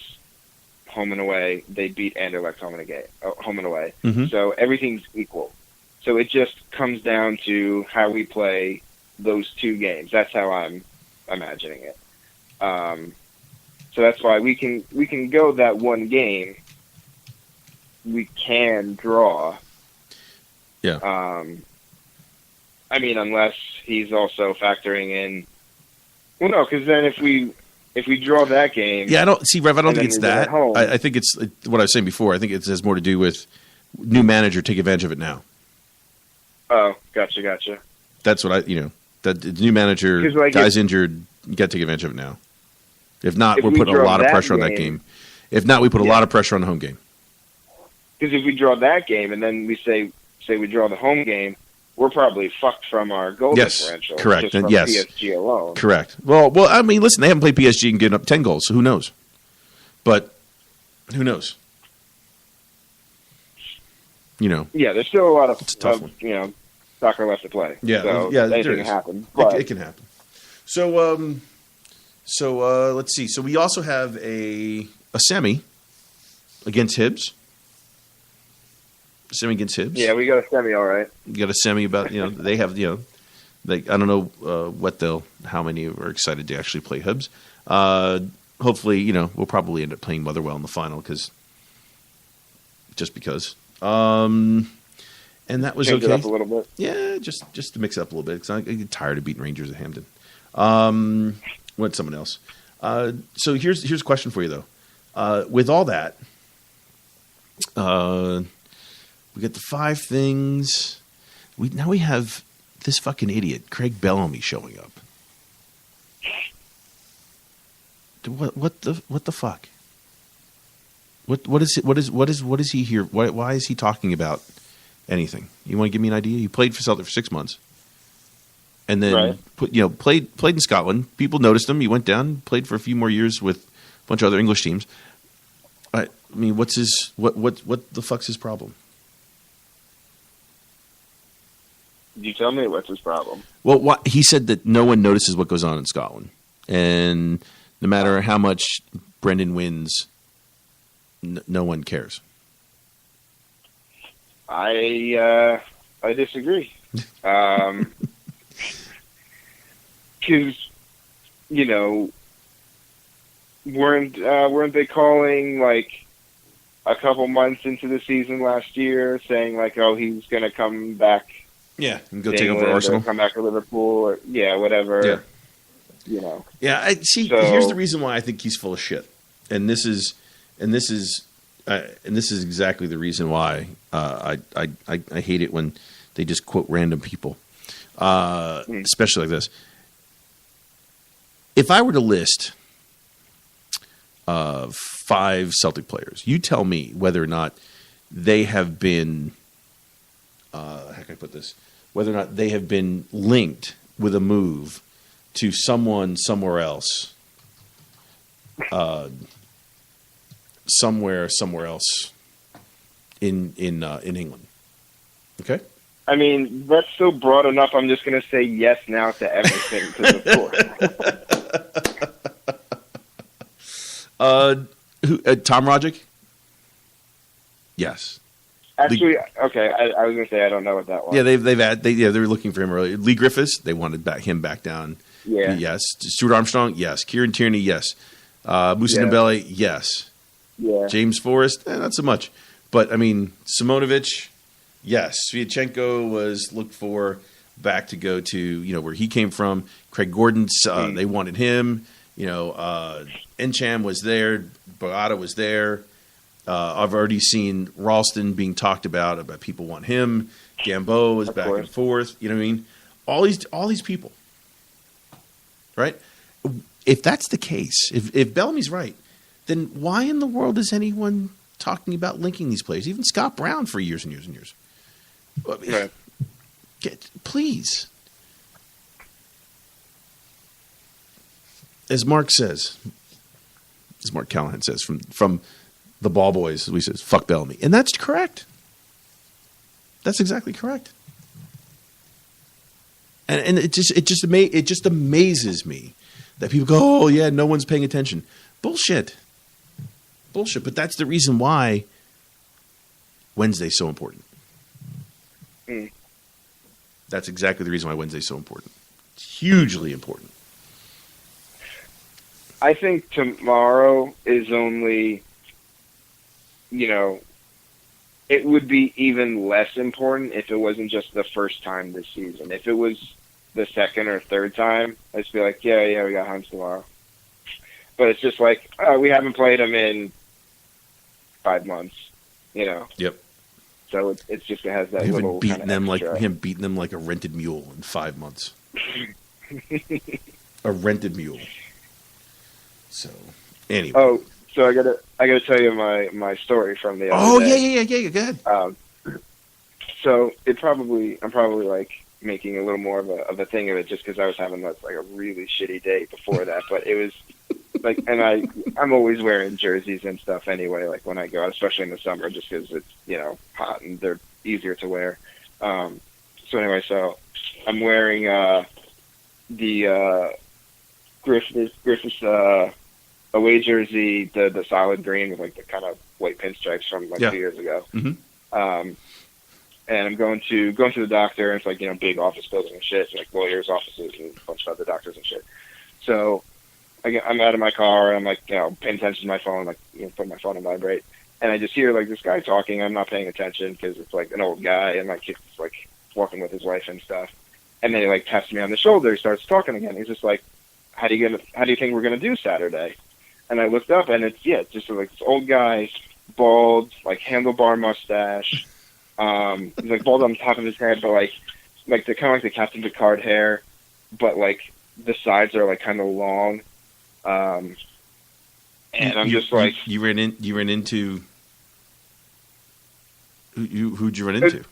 home and away. They beat Anderlecht home and away. Mm-hmm. So everything's equal. So it just comes down to how we play those two games. That's how I'm imagining it. So that's why we can go that one game. We can draw. Yeah. I mean, unless he's also factoring in. Well, no, because then if we draw that game, Yeah, I don't see, Rev. I don't think it's that. home. I think it's what I was saying before. I think it has more to do with new manager take advantage of it now. Oh, gotcha. That's what that the new manager, 'Cause, like, guy's injured, you got to take advantage of it now. If not, If we're we putting a draw lot of that pressure on that game- game. If not, we put a Yeah. lot of pressure on the home game. Because if we draw that game and then we say we draw the home game, we're probably fucked from our goal Yes, differential. correct. Just And from yes. PSG alone. Correct. Well, I mean, listen, they haven't played PSG and getting up 10 goals, so who knows? But who knows? You know, Yeah, there's still a lot It's a tough one. soccer left to play. Yeah, so yeah, anything there can is. happen. But it can happen. So, let's see. So we also have a semi against Hibs. Semi against Hibs. yeah, we got a semi, all right. You got a semi about they have I don't know how many are excited to actually play Hibs. Hopefully we'll probably end up playing Motherwell in the final because. And that was Change okay. it up a little bit. Yeah, just to mix it up a little bit because I get tired of beating Rangers at Hampden. What's someone else? So here's a question for you though. With all that, we get the 5 things. We have this fucking idiot Craig Bellamy showing up. What the fuck? What is he here? Why is he talking about anything? You want to give me an idea? He played for Celtic for 6 months, and then played in Scotland. People noticed him. He went down, played for a few more years with a bunch of other English teams. I mean, what the fuck's his problem? You tell me what's his problem. Well, he said that no one notices what goes on in Scotland, and no matter how much Brendan wins, no one cares. I disagree. Because weren't they calling like a couple months into the season last year saying like, oh, he's going to come back? Yeah, and go to take over England, Arsenal. or come back to Liverpool, or whatever. Yeah. Yeah, I see. So- Here's the reason why I think he's full of shit, and this is exactly the reason why I hate it when they just quote random people, especially like this. If I were to list 5 Celtic players, you tell me whether or not they have been. How can I put this? Whether or not they have been linked with a move to someone somewhere else, somewhere else in England. Okay. I mean, that's so broad enough. I'm just going to say yes now to everything to the floor. Tom Rodgick? Yes. Actually, okay. I was going to say I don't know what that was. Yeah, they were looking for him earlier. Lee Griffiths, they wanted him back down. Yeah. Yes. Stuart Armstrong, yes. Kieran Tierney, yes. Musa Dembele, yes. Yeah. James Forrest, not so much. But I mean, Simonovic, yes. Sviatchenko was looked for back to go to where he came from. Craig Gordon, they wanted him. Encham was there. Boyata was there. I've already seen Ralston being talked about people want him. Gamboa is back and forth. You know what I mean? All these people, right? If that's the case, if Bellamy's right, then why in the world is anyone talking about linking these players? Even Scott Brown for years and years and years. Right. Please. As Mark says, as Mark Callahan says, from the ball boys. We says, fuck Bellamy. And that's correct. That's exactly correct. And it just amazes me that people go, oh, yeah, no one's paying attention. Bullshit. But that's the reason why Wednesday's so important. Mm. That's exactly the reason why Wednesday's so important. It's hugely important. I think tomorrow is only, it would be even less important if it wasn't just the first time this season. If it was the second or third time, I'd just be like, yeah, we got Huns tomorrow. But it's just like, we haven't played them in 5 months, Yep. So it's just, it has that We little haven't beaten them like a rented mule in 5 months. A rented mule. So, anyway. Oh, so I gotta tell you my story from the other day. Yeah. Go ahead. So I'm probably like making a little more of a thing of it just because I was having like a really shitty day before that. But it was like, and I'm always wearing jerseys and stuff anyway. Like when I go out, especially in the summer, just because it's hot and they're easier to wear. So anyway, so I'm wearing the Griffiths away jersey, the solid green with like the kind of white pinstripes from 2 years ago. Mm-hmm. And I'm going to the doctor, and it's like, big office building and shit, like lawyers' offices and a bunch of other doctors and shit. So I'm out of my car, and I'm like, paying attention to my phone, like, putting my phone on vibrate. And I just hear like this guy talking. I'm not paying attention because it's like an old guy, and like he's like walking with his wife and stuff. And then he like taps me on the shoulder. He starts talking again. He's just like, how do you think we're gonna do Saturday? And I looked up, and it's just like this old guy, bald, like handlebar mustache. He's like bald on top of his head, but like the kind of like the Captain Picard hair, but like the sides are like kind of long. And I'm just like, you ran into who'd you run into?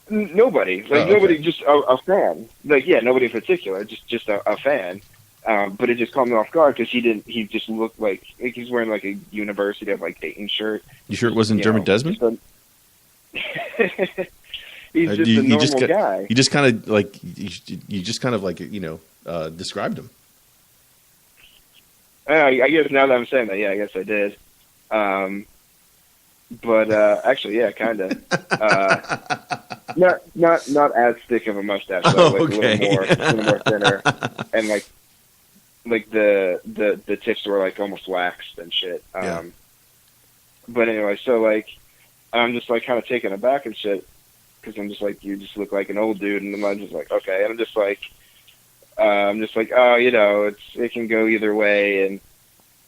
Nobody, nobody, just a fan. Like, nobody in particular, just a fan. But it just caught me off guard because he just looked like he's wearing like a University of like Dayton shirt. You sure it wasn't Dermot Desmond? He's just a normal guy. You just kind of like described him. I guess now that I'm saying that, I guess I did. But actually, kind of. Not as thick of a mustache, though, like a little more thinner, and like the tips were like almost waxed and shit. But anyway, so like I'm just like kind of taken aback and shit because I'm just like, you just look like an old dude, and I'm just like, okay, and I'm just like, oh, it can go either way, and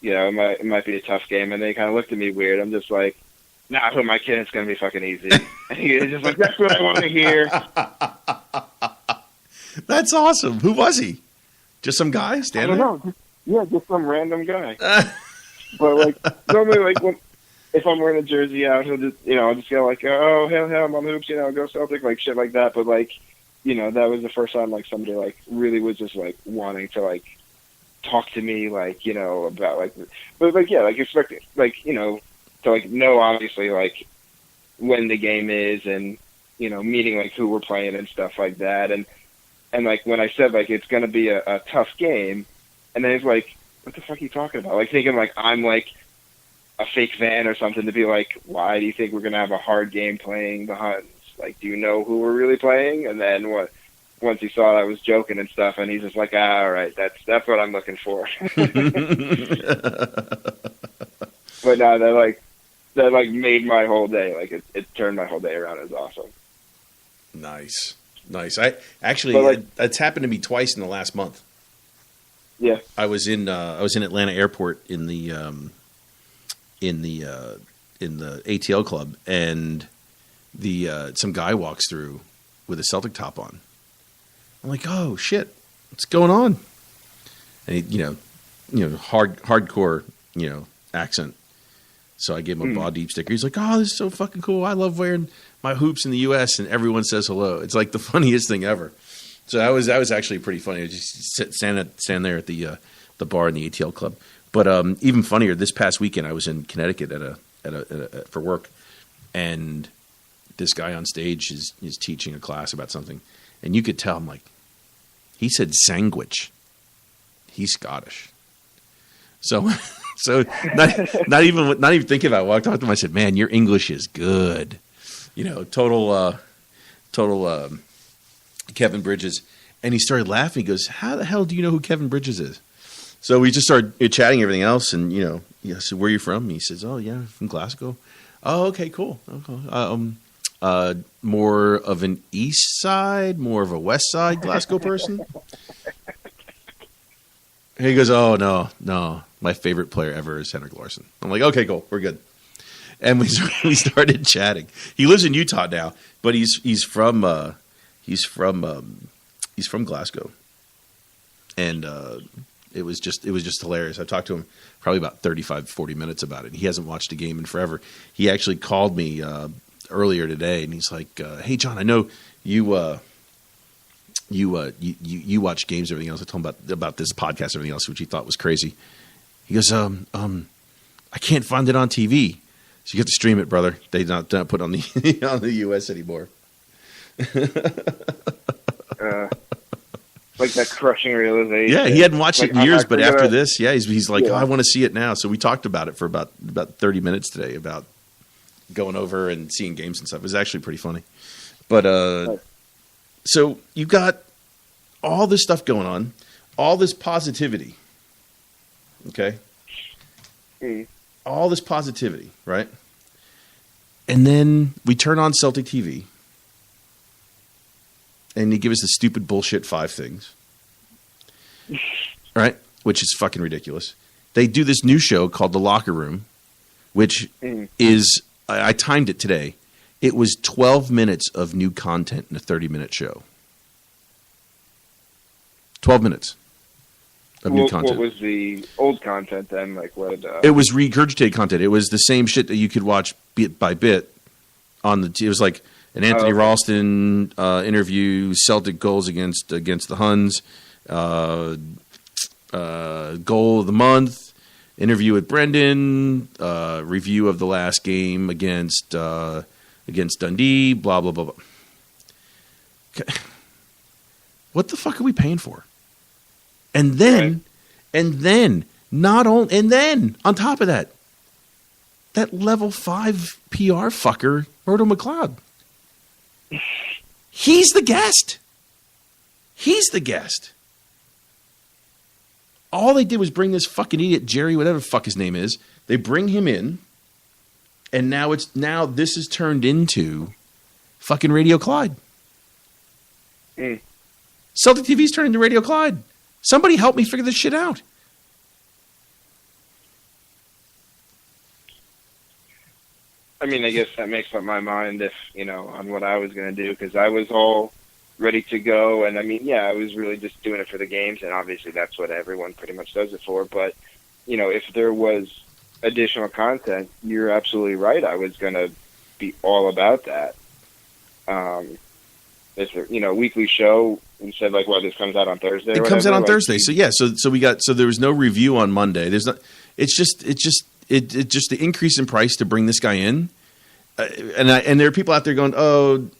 it might be a tough game, and they kind of looked at me weird. I'm just like, nah, put my kid, it's gonna be fucking easy. And he's just like, that's what I want to hear. That's awesome. Who was he? Just some guy standing there? I don't know. Just some random guy. But like normally, like if I'm wearing a jersey out, he'll just I'll just go like, oh, hail, mom hoops, go Celtic, like shit like that. But like, that was the first time like somebody like really was just like wanting to like talk to me, like about like, but like like expecting like to like know obviously like when the game is, and meeting like who we're playing and stuff like that, and like when I said like it's gonna be a tough game, and then he's like, what the fuck are you talking about? Like thinking like I'm like a fake fan or something, to be like, why do you think we're gonna have a hard game playing the Huns? Like, do you know who we're really playing? And then once he saw I was joking and stuff, and he's just like, all right, that's what I'm looking for. But no, that made my whole day. Like it turned my whole day around. It was awesome. Nice. I actually, it's happened to me twice in the last month. Yeah, I was in Atlanta Airport in the ATL club, and some guy walks through with a Celtic top on. I'm like, oh shit, what's going on? And he, hardcore, accent. So I gave him a Baw Deep sticker. He's like, oh, this is so fucking cool. I love wearing my hoops in the U.S. and everyone says hello. It's like the funniest thing ever. So that was actually pretty funny. I just stand there at the bar in the ATL club. But even funnier, this past weekend I was in Connecticut for work, and this guy on stage is teaching a class about something, and you could tell, I'm like, he said sandwich. He's Scottish. So not even thinking about it. When I talked to him, I said, "Man, your English is good." Total Kevin Bridges. And he started laughing. He goes, "How the hell do you know who Kevin Bridges is?" So we just started chatting everything else, and I said, "Where are you from?" He says, "Oh yeah, from Glasgow." "Oh, okay, cool. Okay. More of an East Side, more of a West Side Glasgow person." And he goes, "Oh no, my favorite player ever is Henrik Larsson." I'm like, "Okay, cool, we're good." And we started chatting. He lives in Utah now, but he's from Glasgow, and it was just hilarious. I talked to him probably about 35-40 minutes about it. He hasn't watched a game in forever. He actually called me earlier today, and he's like, "Hey John, I know you watch games and everything else." I told him about this podcast and everything else, which he thought was crazy. He goes, "I can't find it on TV." So you have to stream it, brother. They don't put it on the on the US anymore. Like that crushing realization. Yeah, he hadn't watched it in years, but after this, he's like, Yeah. "Oh, I want to see it now." So we talked about it for about 30 minutes today, about going over and seeing games and stuff. It was actually pretty funny. But so you got all this stuff going on, all this positivity. Okay? Mm. All this positivity, right? And then we turn on Celtic TV, and you give us the stupid bullshit 5 things, right? Which is fucking ridiculous. They do this new show called The Locker Room, which is, I timed it today. It was 12 minutes of new content in a 30-minute show. 12 minutes of new content. What was the old content then? Like what? It was regurgitated content. It was the same shit that you could watch bit by bit on the. It was like an Anthony Ralston interview, Celtic goals against the Huns, goal of the month, interview with Brendan, review of the last game against Dundee, blah blah blah blah. Okay. What the fuck are we paying for? And then on top of that, that level 5 PR fucker, Roto McLeod. He's the guest. All they did was bring this fucking idiot Jerry, whatever the fuck his name is. They bring him in, and now this is turned into fucking Radio Clyde. Celtic TV's turned into Radio Clyde. Somebody help me figure this shit out. I mean, I guess that makes up my mind on what I was going to do, because I was all ready to go. And I mean, yeah, I was really just doing it for the games. And obviously that's what everyone pretty much does it for. But, if there was additional content, you're absolutely right. I was going to be all about that. It's weekly show. You said this comes out on Thursday. It comes out on Thursday. So yeah, so there was no review on Monday. There's not. It's just the increase in price to bring this guy in, and there are people out there going,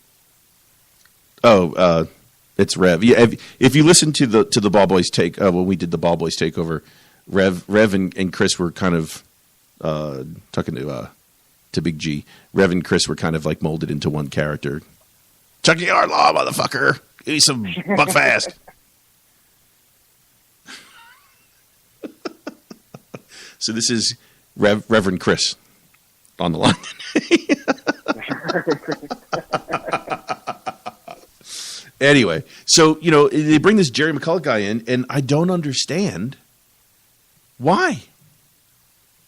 it's Rev. Yeah, if you listen to the Ball Boys take, when we did the Ball Boys takeover, Rev and Chris were kind of talking to Big G. Rev and Chris were kind of like molded into one character. Chucky Yardlaw, motherfucker. Give me some buck fast. So this is Reverend Chris on the line. Anyway, so, they bring this Jerry McCullough guy in, and I don't understand why.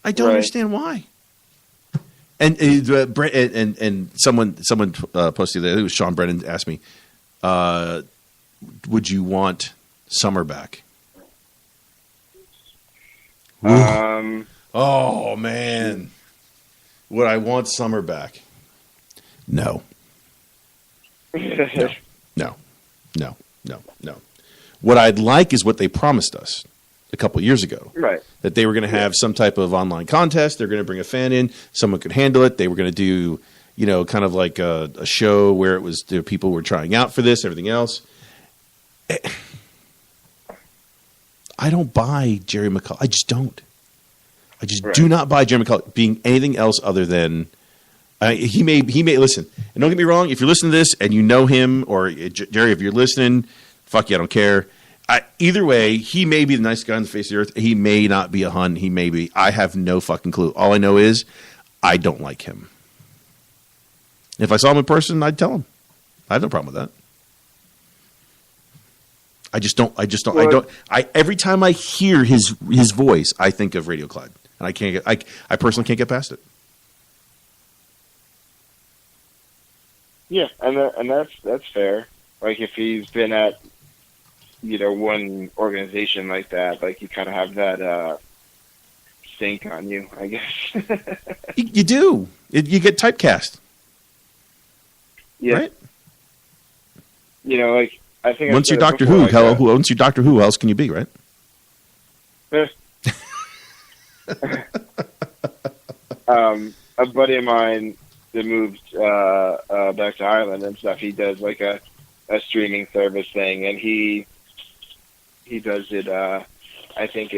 I don't understand why. And someone posted that, it was Sean Brennan, asked me, would you want Summer back? Oh, man. Would I want Summer back? No. No. What I'd like is what they promised us. a couple years ago. Right. That they were going to have some type of online contest. They're going to bring a fan in. Someone could handle it. They were going to do, kind of like a show where it was people were trying out for this, everything else. I don't buy Jerry McCullough. I just don't. I just do not buy Jerry McCullough being anything else other than he may listen. And don't get me wrong, if you're listening to this and you know him, or Jerry, if you're listening, fuck you, I don't care. Either way, he may be the nicest guy on the face of the earth. He may not be a Hun. He may be. I have no fucking clue. All I know is I don't like him. If I saw him in person, I'd tell him. I have no problem with that. I just don't. Every time I hear his voice, I think of Radio Clyde, and I personally can't get past it. Yeah, and that's fair. Like if he's been at one organization like that, like you kind of have that stink on you, I guess. You do. You get typecast. Yeah. Right? Like I think once you're Doctor Who, once you're Doctor Who, else can you be, right? A buddy of mine that moved back to Ireland and stuff, he does like a streaming service thing, and he does it. I think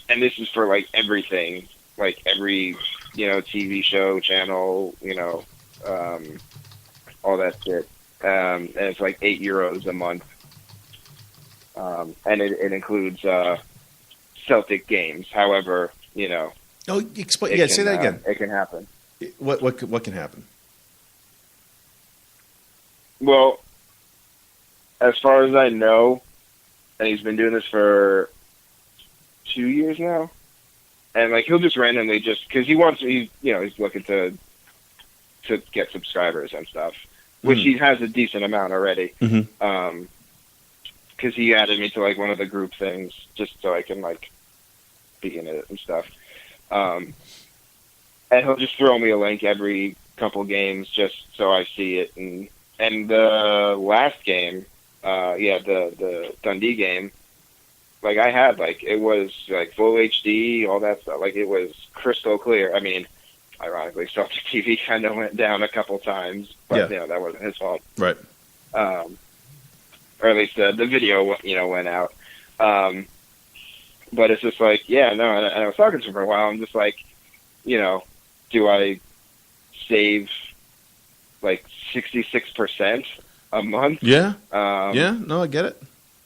and this is for like everything, like every TV show, channel, all that shit. And it's like €8 a month, and it includes Celtic games. However, Oh, explain. Yeah, say that again. It can happen. What can happen? Well, as far as I know, and he's been doing this for 2 years now, and like he'll just randomly because he's looking to get subscribers and stuff. Which he has a decent amount already. Mm-hmm. Because he added me to like one of the group things just so I can like be in it and stuff. And he'll just throw me a link every couple games just so I see it. And the last game, the Dundee game, like I had like it was like full HD, all that stuff. Like it was crystal clear. I mean, ironically, Celtic TV kind of went down a couple times, but that wasn't his fault, right? Or at least the video, went out. But it's just like, and I was talking to him for a while. I'm just like, do I save like 66% a month? Yeah. No, I get it.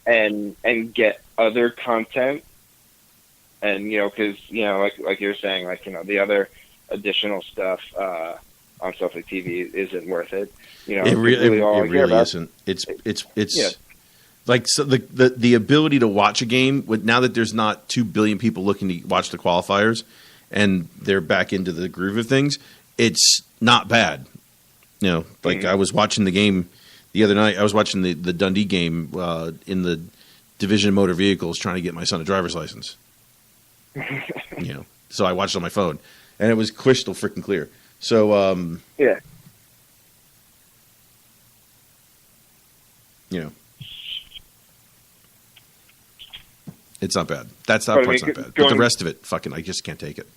And get other content, and because like you're saying, like the other additional stuff on Celtic TV isn't worth it. It really isn't. It's like so the ability to watch a game now that there's not 2 billion people looking to watch the qualifiers and they're back into the groove of things. It's not bad. I was watching the game the other night. I was watching the Dundee game in the Division of Motor Vehicles, trying to get my son a driver's license. So I watched it on my phone. And it was crystal freaking clear. So, it's not bad. That part's not bad. But the rest of it, fucking, I just can't take it.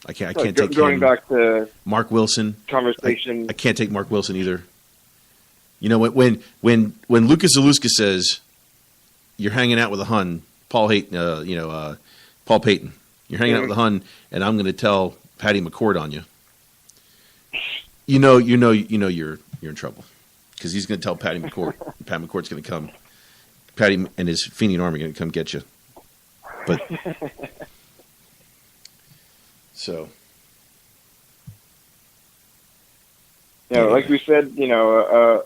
I can't take going him. Back to Mark Wilson conversation. I can't take Mark Wilson either. When Lucas Zaluska says you're hanging out with a Hun, Paul Payton, you're hanging out with a Hun, and I'm going to tell Patty McCord on you. You're in trouble because he's going to tell Patty McCord. Pat McCord's going to come. Patty and his Fenian army are going to come get you. But so, like we said, well,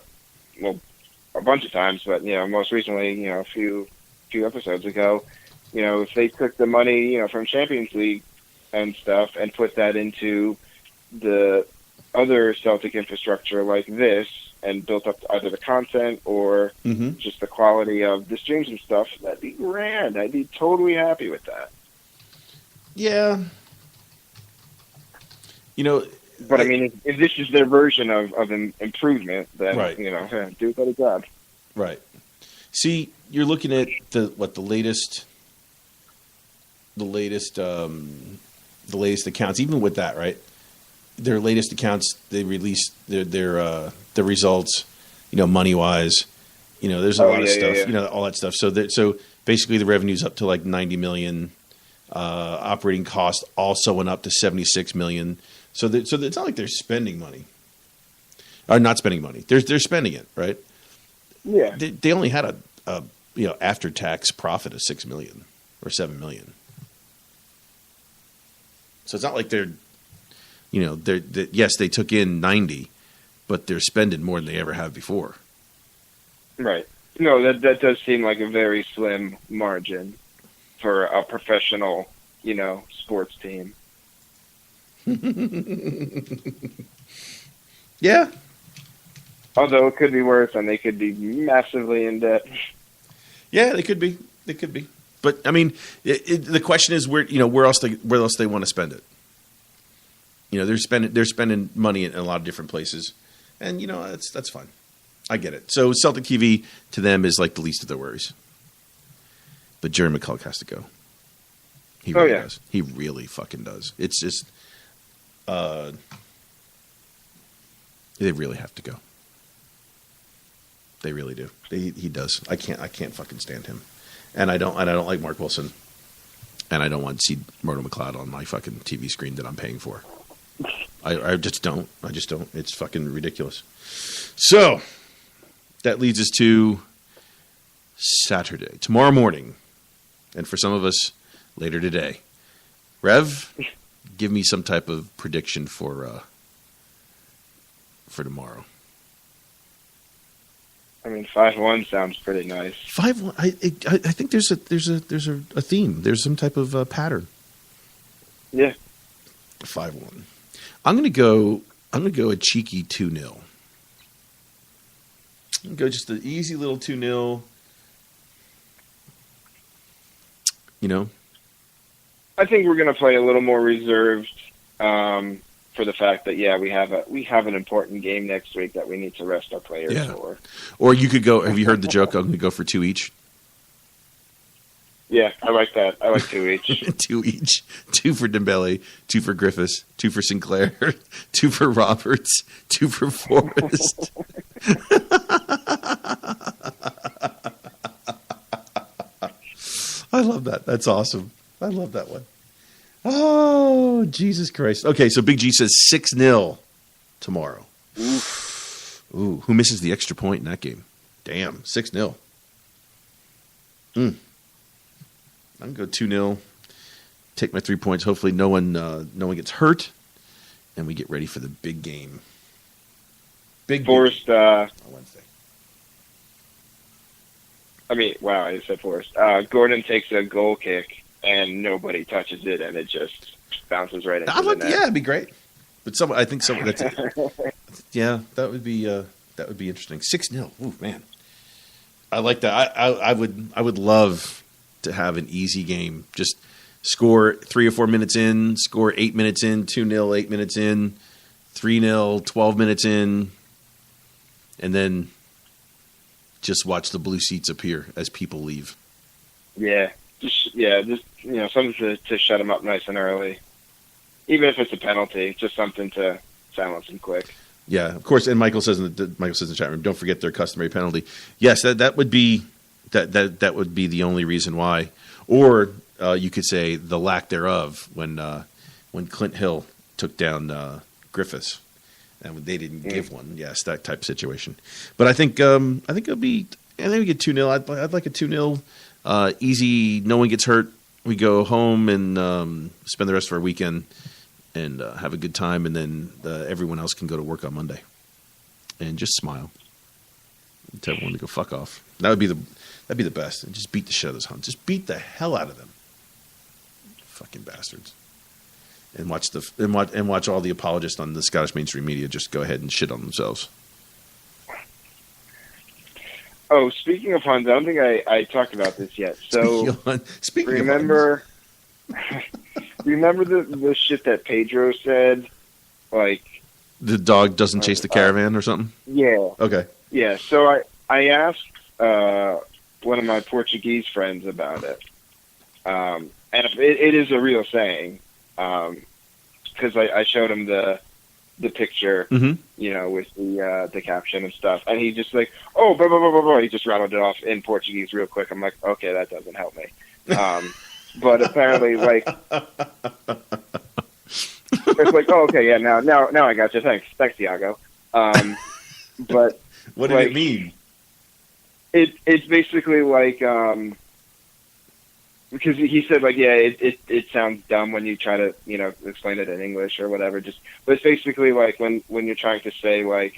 a bunch of times, but most recently, a few episodes ago, if they took the money, from Champions League and stuff and put that into the other Celtic infrastructure like this and built up either the content or just the quality of the streams and stuff, that'd be grand. I'd be totally happy with that. Yeah. But I mean, if this is their version of an improvement, then, right. Do a better job. Right. See, you're looking at the latest the latest accounts. Even with that, right? Their latest accounts, they released their results. Money wise, there's a lot of stuff. Yeah. All that stuff. So basically, the revenue's up to like 90 million. Operating cost also went up to 76 million. So it's not like they're spending money. Or not spending money. They're spending it, right? Yeah. They only had a after tax profit of 6 million or 7 million. So it's not like they're yes, they took in 90, but they're spending more than they ever have before. Right. No, that does seem like a very slim margin for a professional, sports team. Yeah. Although it could be worse, and they could be massively in debt. Yeah, they could be. They could be. But I mean, the question is where else they want to spend it. They're spending money in a lot of different places, and that's fine. I get it. So Celtic TV to them is like the least of their worries. But Jerry McCulloch has to go. He really does. He really fucking does. It's just, they really have to go. They really do. He does. I can't fucking stand him, and I don't like Mark Wilson, and I don't want to see Murdo McLeod on my fucking TV screen that I'm paying for. I just don't. It's fucking ridiculous. So that leads us to Saturday, tomorrow morning, and for some of us, later today. Rev, give me some type of prediction for tomorrow. I mean, 5-1 sounds pretty nice. 5-1. I think there's a theme. There's some type of pattern. Yeah. 5-1. I'm gonna go a cheeky 2-0. I'm gonna go just an easy little 2-0. I think we're going to play a little more reserved for the fact that we have an important game next week that we need to rest our players for. Or you could go. Have you heard the joke? I'm going to go for 2 each. Yeah, I like that. I like 2 each. 2 each. 2 for Dembele, 2 for Griffiths, 2 for Sinclair, 2 for Roberts, 2 for Forrest. I love that. That's awesome. I love that one. Oh, Jesus Christ. Okay, so Big G says 6-0 tomorrow. Ooh, who misses the extra point in that game? Damn, 6-0. I'm going to go 2-0. Take my 3 points. Hopefully no one gets hurt. And we get ready for the big game. Forrest, on Wednesday. I said Forrest. Gordon takes a goal kick, and nobody touches it, and it just bounces right into the net. Yeah, it'd be great. But I think that's yeah, that would be interesting. 6-0. Ooh, man. I like that. I would love to have an easy game. Just score 3 or 4 minutes in, score 8 minutes in, 2-0, 8 minutes in, 3-0, 12 minutes in, and then just watch the blue seats appear as people leave. Just something to shut them up nice and early. Even if it's a penalty, just something to silence them quick. Yeah, of course. And Michael says in the chat room, don't forget their customary penalty. Yes, that would be that would be the only reason why. Or you could say the lack thereof when Clint Hill took down Griffiths and they didn't give one. Yes, that type of situation. But I think it'll be. I think we get 2-0. I'd like a 2-0 easy. No one gets hurt. We go home and spend the rest of our weekend and have a good time, and then everyone else can go to work on Monday and just smile. Tell everyone to go fuck off. That'd be the best. And just beat the shit out of those Huns. Just beat the hell out of them. Fucking bastards. And watch all the apologists on the Scottish mainstream media just go ahead and shit on themselves. Oh, speaking of Huns, I don't think I talked about this yet. So remember the shit that Pedro said? Like the dog doesn't chase the caravan or something? Yeah. Okay. Yeah, so I asked one of my Portuguese friends about it. and it is a real saying, because I showed him the picture, with the caption and stuff, and he just like, oh, blah, blah, blah, blah, blah. He just rattled it off in Portuguese real quick. I'm like, okay, that doesn't help me. But apparently, like, it's like, oh, okay, yeah, now I got you. Thanks, Tiago. But what did it mean? It's basically like, because he said, like, yeah, it sounds dumb when you try to, explain it in English or whatever. But it's basically like when you're trying to say like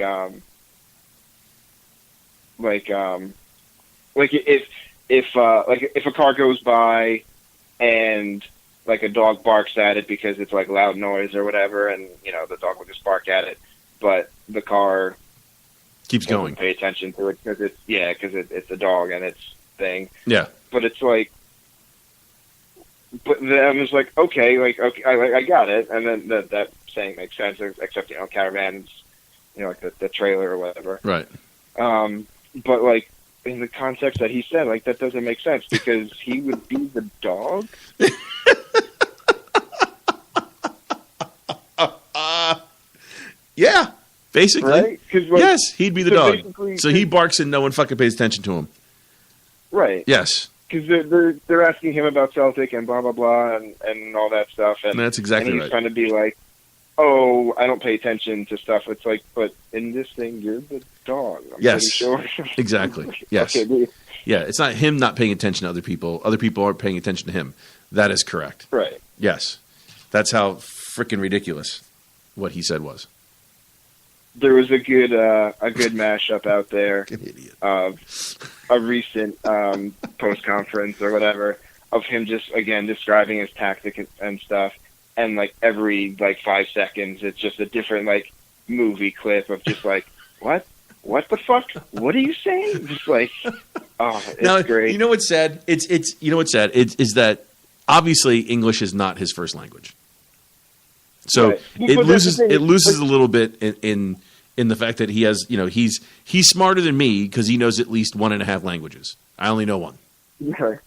if a car goes by and like a dog barks at it because it's like loud noise or whatever, and the dog will just bark at it, but the car keeps going. Pay attention to it because it's a dog and it's thing. Yeah, but it's like. But then I was like, okay, I got it, and then that saying makes sense, except caravans, like the trailer or whatever, right? But like in the context that he said, like that doesn't make sense because he would be the dog. Yeah, basically, right? Yes, he'd be the dog. So he barks and no one fucking pays attention to him. Right. Yes. Because they're asking him about Celtic and blah blah blah and all that stuff, and that's exactly and he's trying to be like, oh, I don't pay attention to stuff. It's like, but in this thing, you're the dog. I'm yes, sure. Exactly. Yes, okay, yeah. It's not him not paying attention to other people. Other people aren't paying attention to him. That is correct. Right. Yes, that's how freaking ridiculous what he said was. There was a good mashup out there of a recent post conference or whatever of him just again describing his tactic and stuff, and like every 5 seconds it's just a different like movie clip of just like what the fuck, what are you saying? Just like, oh, it's now, great. You know what's sad? It's what's sad? Is that obviously English is not his first language. So right. It loses a little bit in the fact that he has, he's smarter than me because he knows at least 1.5 languages. I only know one.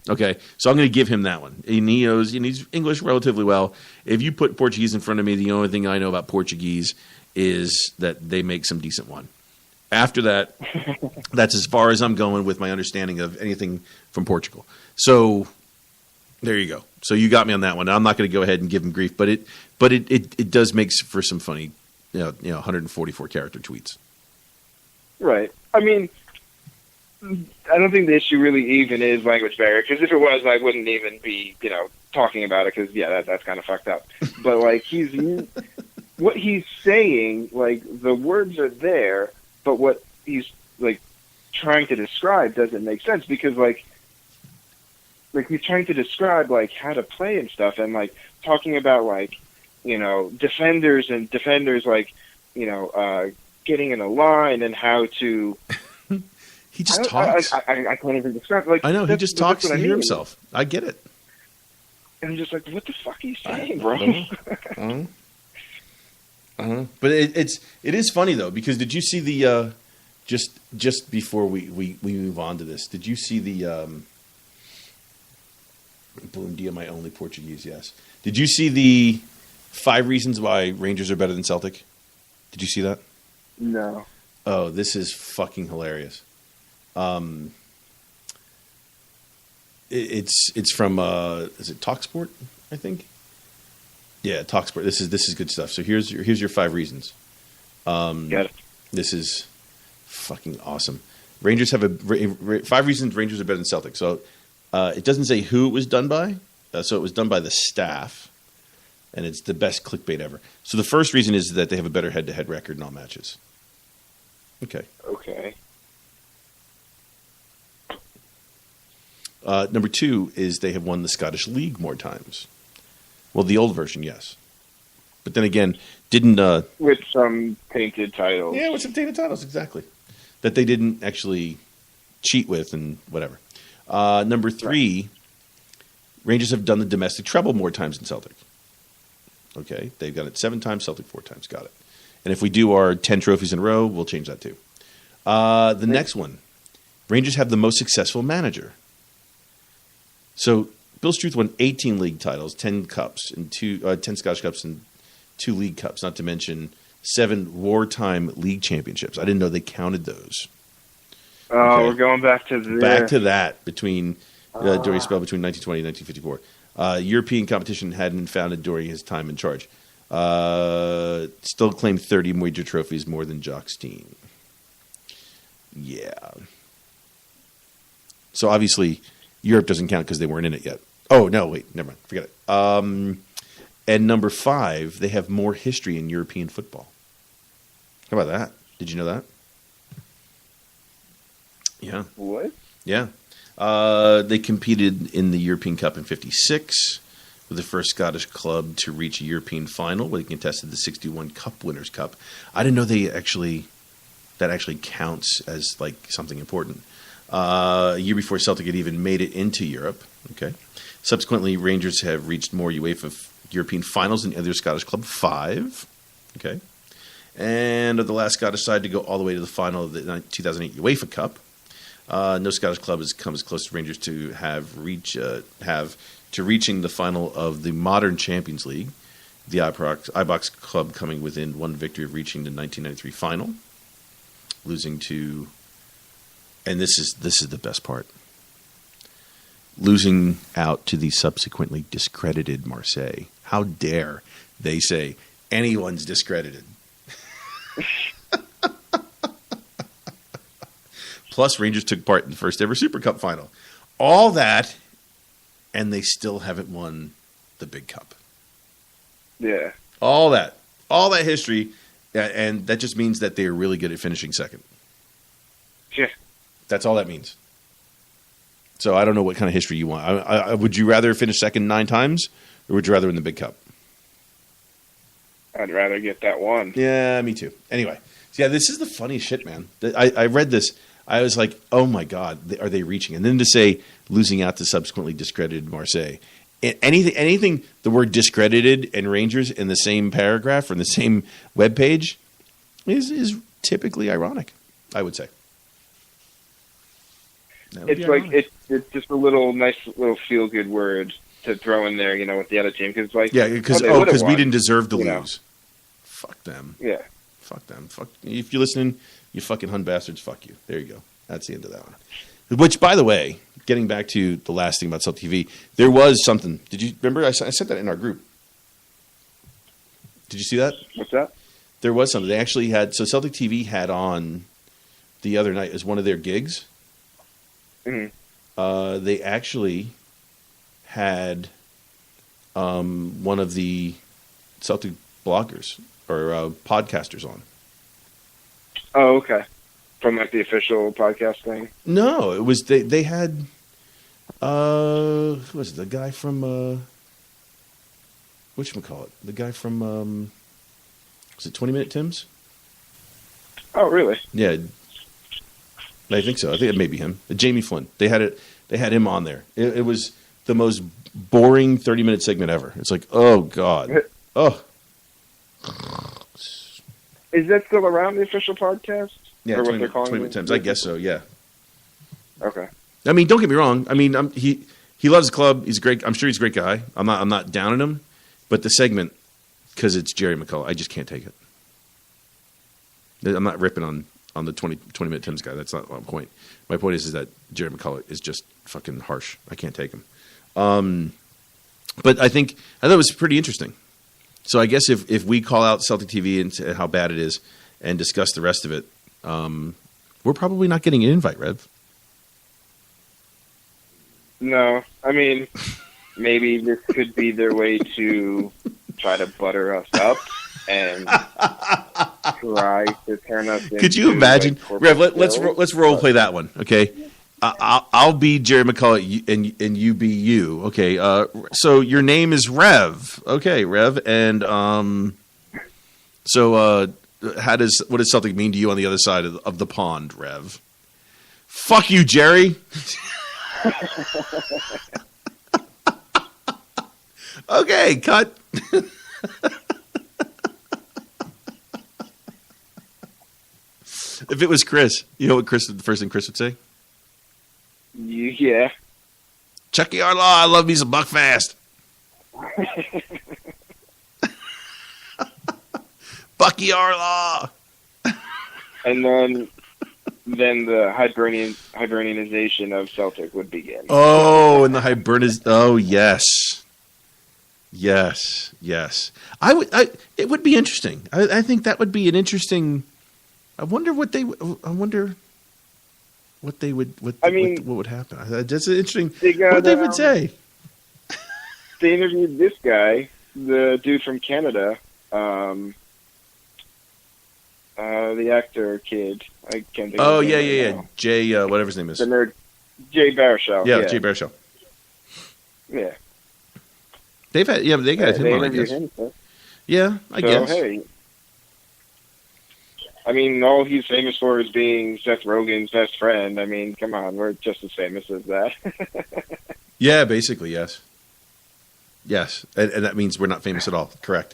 Okay, so I'm going to give him that one. And he knows English relatively well. If you put Portuguese in front of me, the only thing I know about Portuguese is that they make some decent wine. After that, that's as far as I'm going with my understanding of anything from Portugal. So there you go. So you got me on that one. I'm not going to go ahead and give him grief, but it does make for some funny, 144 character tweets. Right. I mean, I don't think the issue really even is language barrier, because if it was, I wouldn't even be, talking about it, because, that's kind of fucked up. But, like, what he's saying, like, the words are there, but what he's, like, trying to describe doesn't make sense, because, like he's trying to describe, like, how to play and stuff, and, like, talking about, like, defenders, like, getting in a line and how to... He just talks. I can't even describe it. Like, I know, he just talks to hear himself. I get it. And I'm just like, what the fuck are you saying, bro? But it is funny, though, because did you see the... just before we move on to this, did you see the... Boom dia, my only Portuguese, yes. Did you see the 5 reasons why Rangers are better than Celtic? Did you see that? No. Oh, this is fucking hilarious. It's from is it TalkSport, I think? Yeah, TalkSport. This is good stuff. So here's your 5 reasons. Got it. This is fucking awesome. Rangers have 5 reasons Rangers are better than Celtic. So it doesn't say who it was done by. So it was done by the staff, and it's the best clickbait ever. So the first reason is that they have a better head-to-head record in all matches. Okay. Number 2 is they have won the Scottish League more times. Well, the old version, yes. But then again, didn't... with some tainted titles. Yeah, with some tainted titles, exactly. That they didn't actually cheat with and whatever. Number 3, right. Rangers have done the domestic treble more times than Celtic. Okay, they've got it 7 times, Celtic 4 times. Got it. And if we do our 10 trophies in a row, we'll change that too. Next one, Rangers have the most successful manager. So Bill Struth won 18 league titles, 10 cups, and 10 Scottish Cups, and 2 league cups. Not to mention 7 wartime league championships. I didn't know they counted those. Oh, Okay. we're going back to there. Back to that during a spell between 1920 and 1954. European competition hadn't been founded during his time in charge. Still claimed 30 major trophies, more than Jock Steen. Yeah. So obviously, Europe doesn't count because they weren't in it yet. Oh, no, wait, never mind. Forget it. And number 5, they have more history in European football. How about that? Did you know that? Yeah. What? Yeah. They competed in the European Cup in 56, with the first Scottish club to reach a European final, where they contested the 61 Cup Winners' Cup. I didn't know that actually counts as like something important. A year before Celtic had even made it into Europe. Okay. Subsequently, Rangers have reached more UEFA European finals than other Scottish club, 5. Okay. And are the last Scottish side to go all the way to the final of the 2008 UEFA Cup. No Scottish club has come as close to Rangers to reaching the final of the modern Champions League. The Ibrox club coming within 1 victory of reaching the 1993 final, losing to, and this is the best part, losing out to the subsequently discredited Marseille. How dare they say anyone's discredited? Plus, Rangers took part in the first ever Super Cup final. All that, and they still haven't won the big cup. Yeah. All that history, and that just means that they're really good at finishing second. Yeah. That's all that means. So I don't know what kind of history you want. Would you rather finish second 9 times, or would you rather win the big cup? I'd rather get that one. Yeah, me too. Anyway, so yeah, this is the funny shit, man. I read this. I was like, oh my God, are they reaching? And then to say losing out to subsequently discredited Marseille. Anything, the word discredited and Rangers in the same paragraph or in the same webpage is typically ironic, I would say. It's like it's just a nice little feel good word to throw in there, with the other team, because because we didn't deserve to lose. Fuck them. Yeah. Fuck them. Fuck. If you're listening, you fucking Hun bastards. Fuck you. There you go. That's the end of that one. Which, by the way, getting back to the last thing about Celtic TV, there was something. Did you remember? I sent that in our group. Did you see that? What's that? There was something. They actually had. So Celtic TV had on the other night as one of their gigs. Mm-hmm. They actually had one of the Celtic bloggers or podcasters on. Oh, okay. From like the official podcast thing? No, it was they had who was it? The guy from whatchamacallit? The guy from was it 20 Minute Tim's? Oh, really? Yeah. I think so. I think it may be him. Jamie Flynn. They had him on there. It was the most boring 30-minute segment ever. It's like, oh God. Oh. Is that still around, the official podcast? Yeah, or 20 Minute Times. I guess so, yeah. Okay. I mean, don't get me wrong. I mean, he loves the club. He's great. I'm sure he's a great guy. I'm not down on him. But the segment, because it's Jerry McCullough, I just can't take it. I'm not ripping on the 20 Minute Tims guy. That's not my point. My point is that Jerry McCullough is just fucking harsh. I can't take him. But I thought it was pretty interesting. So I guess if we call out Celtic TV and how bad it is and discuss the rest of it, we're probably not getting an invite, Rev. No. I mean, maybe this could be their way to try to butter us up and try to turn us into... Could you imagine? Like, Rev, let's role play that one, okay? I'll be Jerry McCullough and you be you. Okay. So your name is Rev. Okay, Rev. And so what does something mean to you on the other side of the pond, Rev? Fuck you, Jerry. Okay, cut. If it was Chris, you know what the first thing Chris would say? Yeah. Chucky Arlaw, I love me some Buckfast. Bucky Arlaw. And then the Hibernianization of Celtic would begin. Oh, and the Hiberniz. Oh, yes. Yes. It would be interesting. I think that would be an interesting. I wonder what they would. What would happen? That's interesting. What they would say. They interviewed this guy, the dude from Canada, the actor kid. I can't think. Oh of his name yeah. now. Jay, whatever his name is. The nerd, Jay Baruchel. Yeah, Jay Baruchel. Yeah. They got him on, I guess. Him, so. Yeah, I guess. Hey, I mean, all he's famous for is being Seth Rogen's best friend. I mean, come on, we're just as famous as that. Yeah, basically, yes. Yes, and that means we're not famous at all. Correct.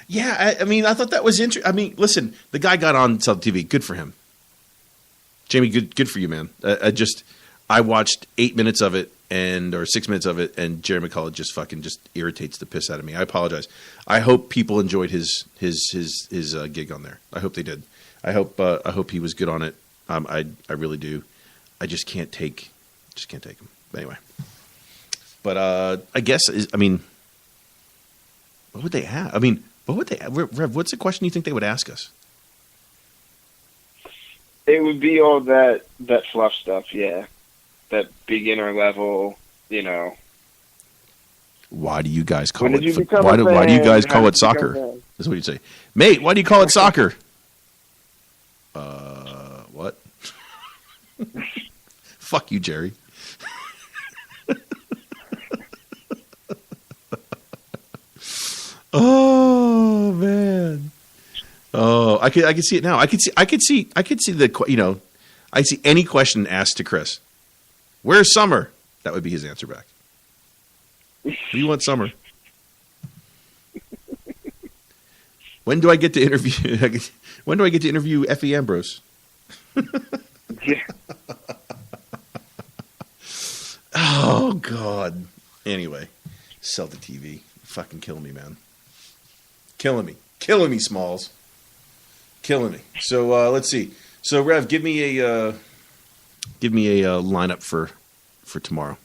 Yeah, I mean, I thought that was interesting. I mean, listen, the guy got on Celtic TV. Good for him. Jamie, good for you, man. I watched 8 minutes of it or 6 minutes of it, and Jerry McCullough just irritates the piss out of me. I apologize. I hope people enjoyed his gig on there. I hope they did. I hope he was good on it. I really do. I just can't take him. Anyway, but I guess what would they have? I mean, Rev, what's the question you think they would ask us? It would be all that fluff stuff, yeah. That beginner level, you know. Why do you guys call When did you it? become Why a do fan? you guys How call did it you become soccer? a fan? That's what you'd say, mate. Why do you call it soccer? What? Fuck you, Jerry. Oh man. Oh, I could see it now. I could see the I see any question asked to Chris. Where's Summer? That would be his answer back. Do you want Summer? When do I get to interview? When do I get to interview Effie Ambrose? Yeah. Oh God. Anyway, Celtic TV, fucking killing me, man. Killing me, Smalls. Killing me. So let's see. So Rev, give me a lineup for tomorrow.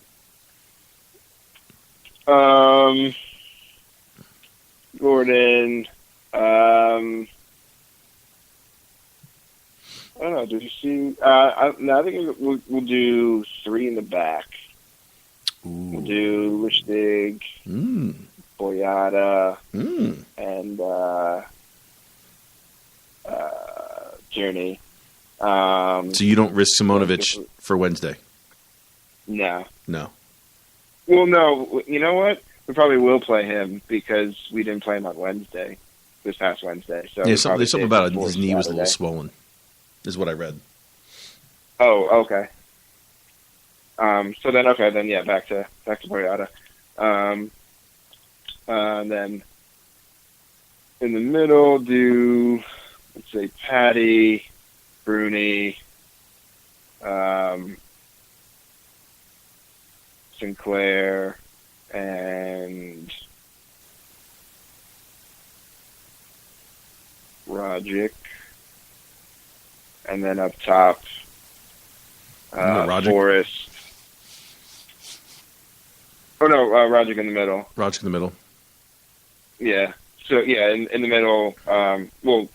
Gordon. I don't know. Did you see? I think we'll do 3 in the back. Ooh. We'll do Lustig, Boyata, and Journey. So you don't risk Simonovic for Wednesday? No. No. Well, no. You know what? We probably will play him because we didn't play him on Wednesday, this past Wednesday. So there's something about it his knee was a little swollen, is what I read. Oh, okay. So then, yeah, back to Boyata. Then in the middle, do let's say Patty, Bruni, Sinclair, and Rogic, and then up top, Forrest. Oh no, Rogic in the middle. Rogic in the middle. Yeah. So yeah, in the middle, well,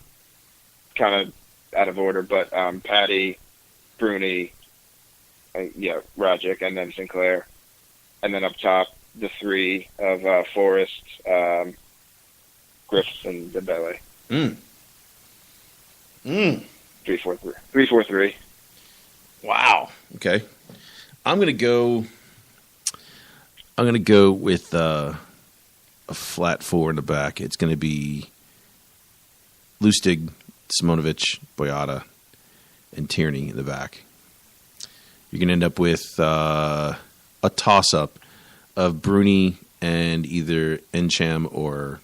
kind of out of order, but Patty, Bruni, Rogic, and then Sinclair, and then up top the 3 of Forrest, Griffiths, and Dembele. 3-4-3. Wow. Okay. I'm gonna go with a flat 4 in the back. It's gonna be Lustig, Simonovic, Boyata, and Tierney in the back. You're gonna end up with a toss-up of Bruni and either Encham or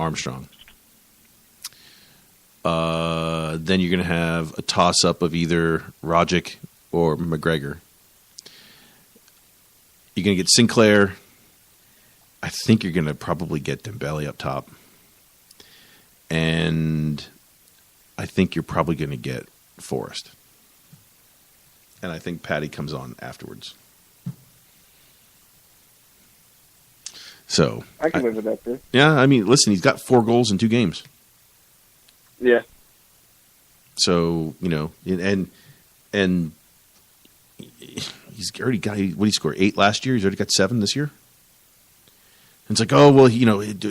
Armstrong. Then you're going to have a toss-up of either Rogic or McGregor. You're going to get Sinclair. I think you're going to probably get Dembele up top. And I think you're probably going to get Forrest. And I think Patty comes on afterwards. So I can live with that too. Yeah, I mean, listen, he's got 4 goals in 2 games. Yeah. So, and he's already got, what did he score? 8 last year? He's already got 7 this year? And it's like, oh, well,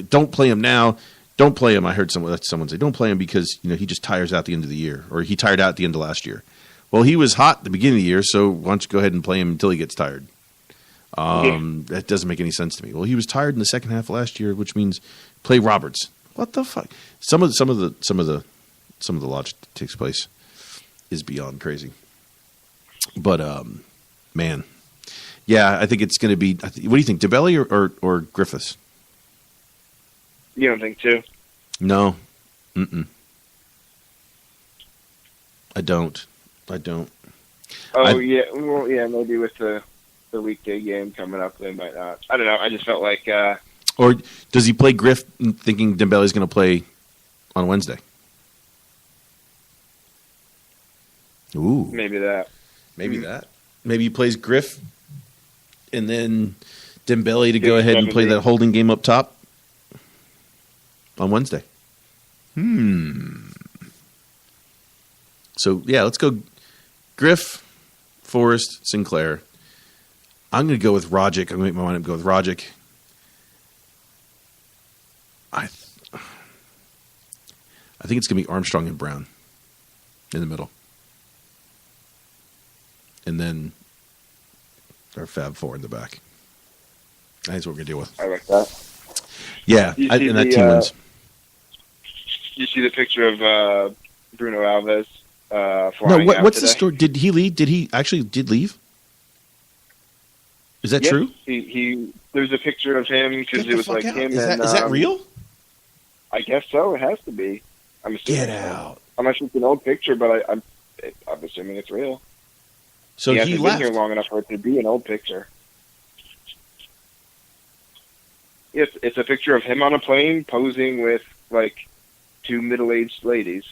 don't play him now. Don't play him. I heard someone say, don't play him because, he just tires out at the end of the year. Or he tired out at the end of last year. Well, he was hot at the beginning of the year, so why don't you go ahead and play him until he gets tired? That doesn't make any sense to me. Well, he was tired in the second half of last year, which means play Roberts. What the fuck? Some of the logic that takes place is beyond crazy. But man, yeah, I think it's going to be. What do you think, Dembele or Griffiths? You don't think too? No, I don't. Oh yeah, well, yeah, maybe with the weekday game coming up, they might not. I don't know. I just felt like. Or does he play Griff thinking Dembele's going to play on Wednesday? Ooh, maybe that. Maybe he plays Griff, and then Dembele to go ahead and play that holding game up top on Wednesday. So yeah, let's go Griff, Forrest, Sinclair. I'm going to go with Rogic. I'm going to make my mind up go with Rogic. I think it's going to be Armstrong and Brown in the middle. And then our Fab 4 in the back. I think that's what we're going to deal with. I like that. Yeah, and that team wins. You see the picture of Bruno Alves flying out what's today? the story? Did he leave? Did he actually leave? Is that true? He there's a picture of him because it was like out. him. Is that real? I guess so. It has to be. I'm assuming. Get out. I'm not sure it's an old picture, but I'm assuming it's real. So he hasn't left. been here long enough for it to be an old picture. It's a picture of him on a plane posing with like 2 middle-aged ladies.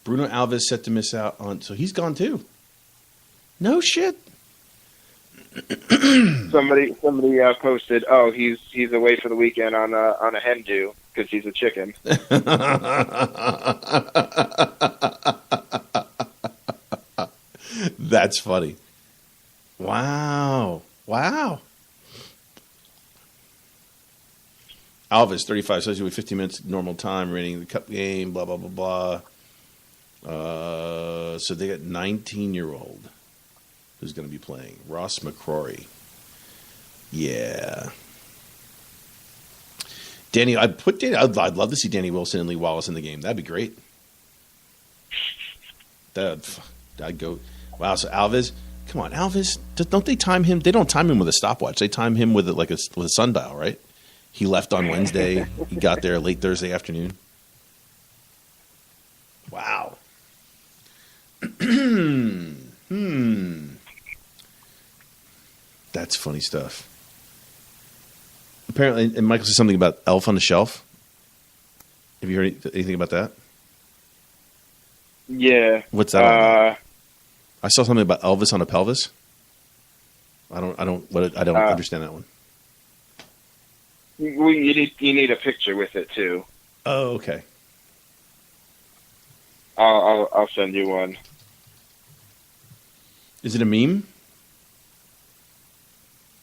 Bruno Alves set to miss out on. So he's gone too. No shit. Somebody posted, "Oh, he's away for the weekend on a hen do because he's a chicken." That's funny. Wow. Alves, 35, so with 15 minutes normal time, remaining the cup game, blah, blah, blah, blah. So they got 19-year-old who's going to be playing. Ross McCrory. Yeah. I'd love to see Danny Wilson and Lee Wallace in the game. That'd be great. I'd go, wow, so Alves, come on, Alves, don't they time him? They don't time him with a stopwatch. They time him with a sundial, right? He left on Wednesday. He got there late Thursday afternoon. Wow. That's funny stuff. Apparently, and Michael said something about Elf on the Shelf. Have you heard anything about that? Yeah. What's that? I saw something about Elvis on a pelvis. I don't understand that one. You need a picture with it too. Oh, okay. I'll send you one. Is it a meme?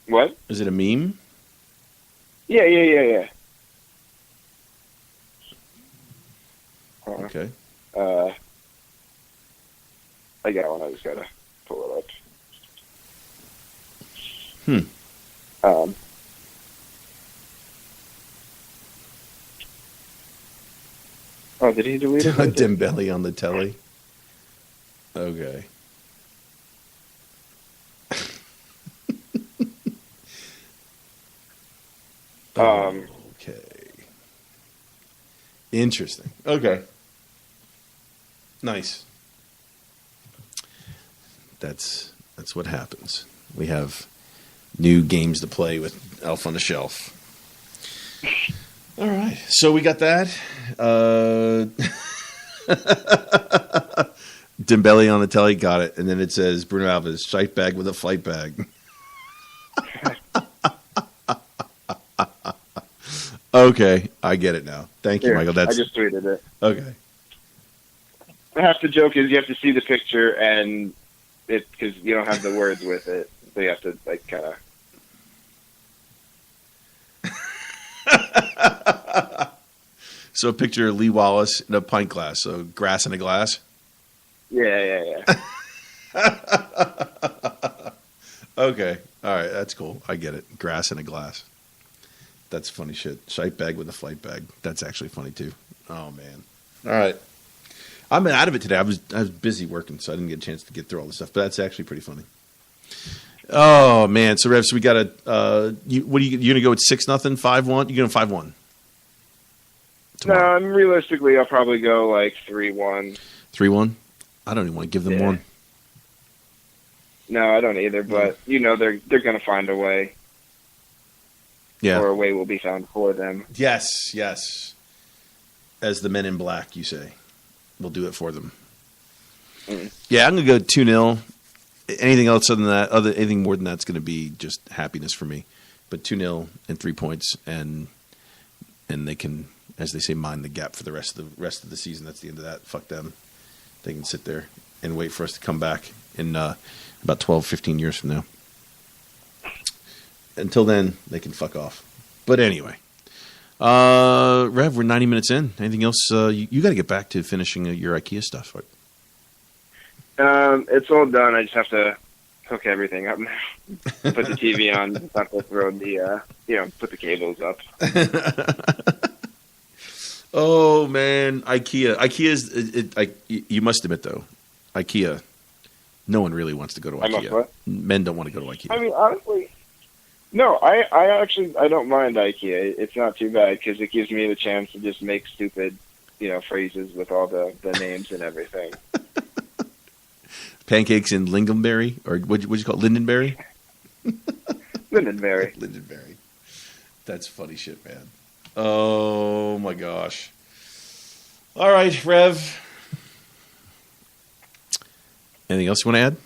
What? Is it a meme? Yeah. Okay. I got one. I just gotta pull it up. Oh, did he delete it? Dembele on the telly. Okay. Okay. Interesting. Okay. Nice. That's what happens. We have new games to play with Elf on the Shelf. All right. So we got that. Dembele on the telly, got it. And then it says Bruno Alves, shite bag with a flight bag. Okay, I get it now. Thank you, Michael. I just tweeted it. Okay. Half the joke is you have to see the picture and because you don't have the words with it, so you have to like kind of. So picture Lee Wallace in a pint glass, so grass in a glass. Yeah. Okay, all right, that's cool. I get it. Grass in a glass. That's funny shit. Shite bag with a flight bag. That's actually funny too. Oh man. All right. I'm out of it today. I was busy working, so I didn't get a chance to get through all this stuff. But that's actually pretty funny. Oh man. So Rev, we got a. You gonna go with 6-0, 5-1? You going 5-1? No, realistically, I'll probably go like 3-1. 3-1. I don't even want to give them one. No, I don't either. But they're gonna find a way. Yeah. Or a way will be found for them. Yes. As the Men in Black, you say. We'll do it for them. Mm. Yeah, I'm going to go 2-0. Anything else other than that, anything more than that's going to be just happiness for me. But 2-0 and 3 points, and they can, as they say, mind the gap for the rest of the season. That's the end of that. Fuck them. They can sit there and wait for us to come back in about 12, 15 years from now. Until then, they can fuck off. But anyway. Rev, we're 90 minutes in. Anything else? You got to get back to finishing your IKEA stuff. Right? It's all done. I just have to hook everything up now. Put the TV on. Just have to throw the, put the cables up. Oh man, IKEA. You must admit though, IKEA. No one really wants to go to IKEA. Men don't want to go to IKEA. I mean, honestly. No, I actually don't mind IKEA. It's not too bad because it gives me the chance to just make stupid, phrases with all the names and everything. Pancakes in lingonberry, or what'd you call it? Lindenberry? Lindenberry. Lindenberry. That's funny shit, man. Oh my gosh. All right, Rev. Anything else you want to add?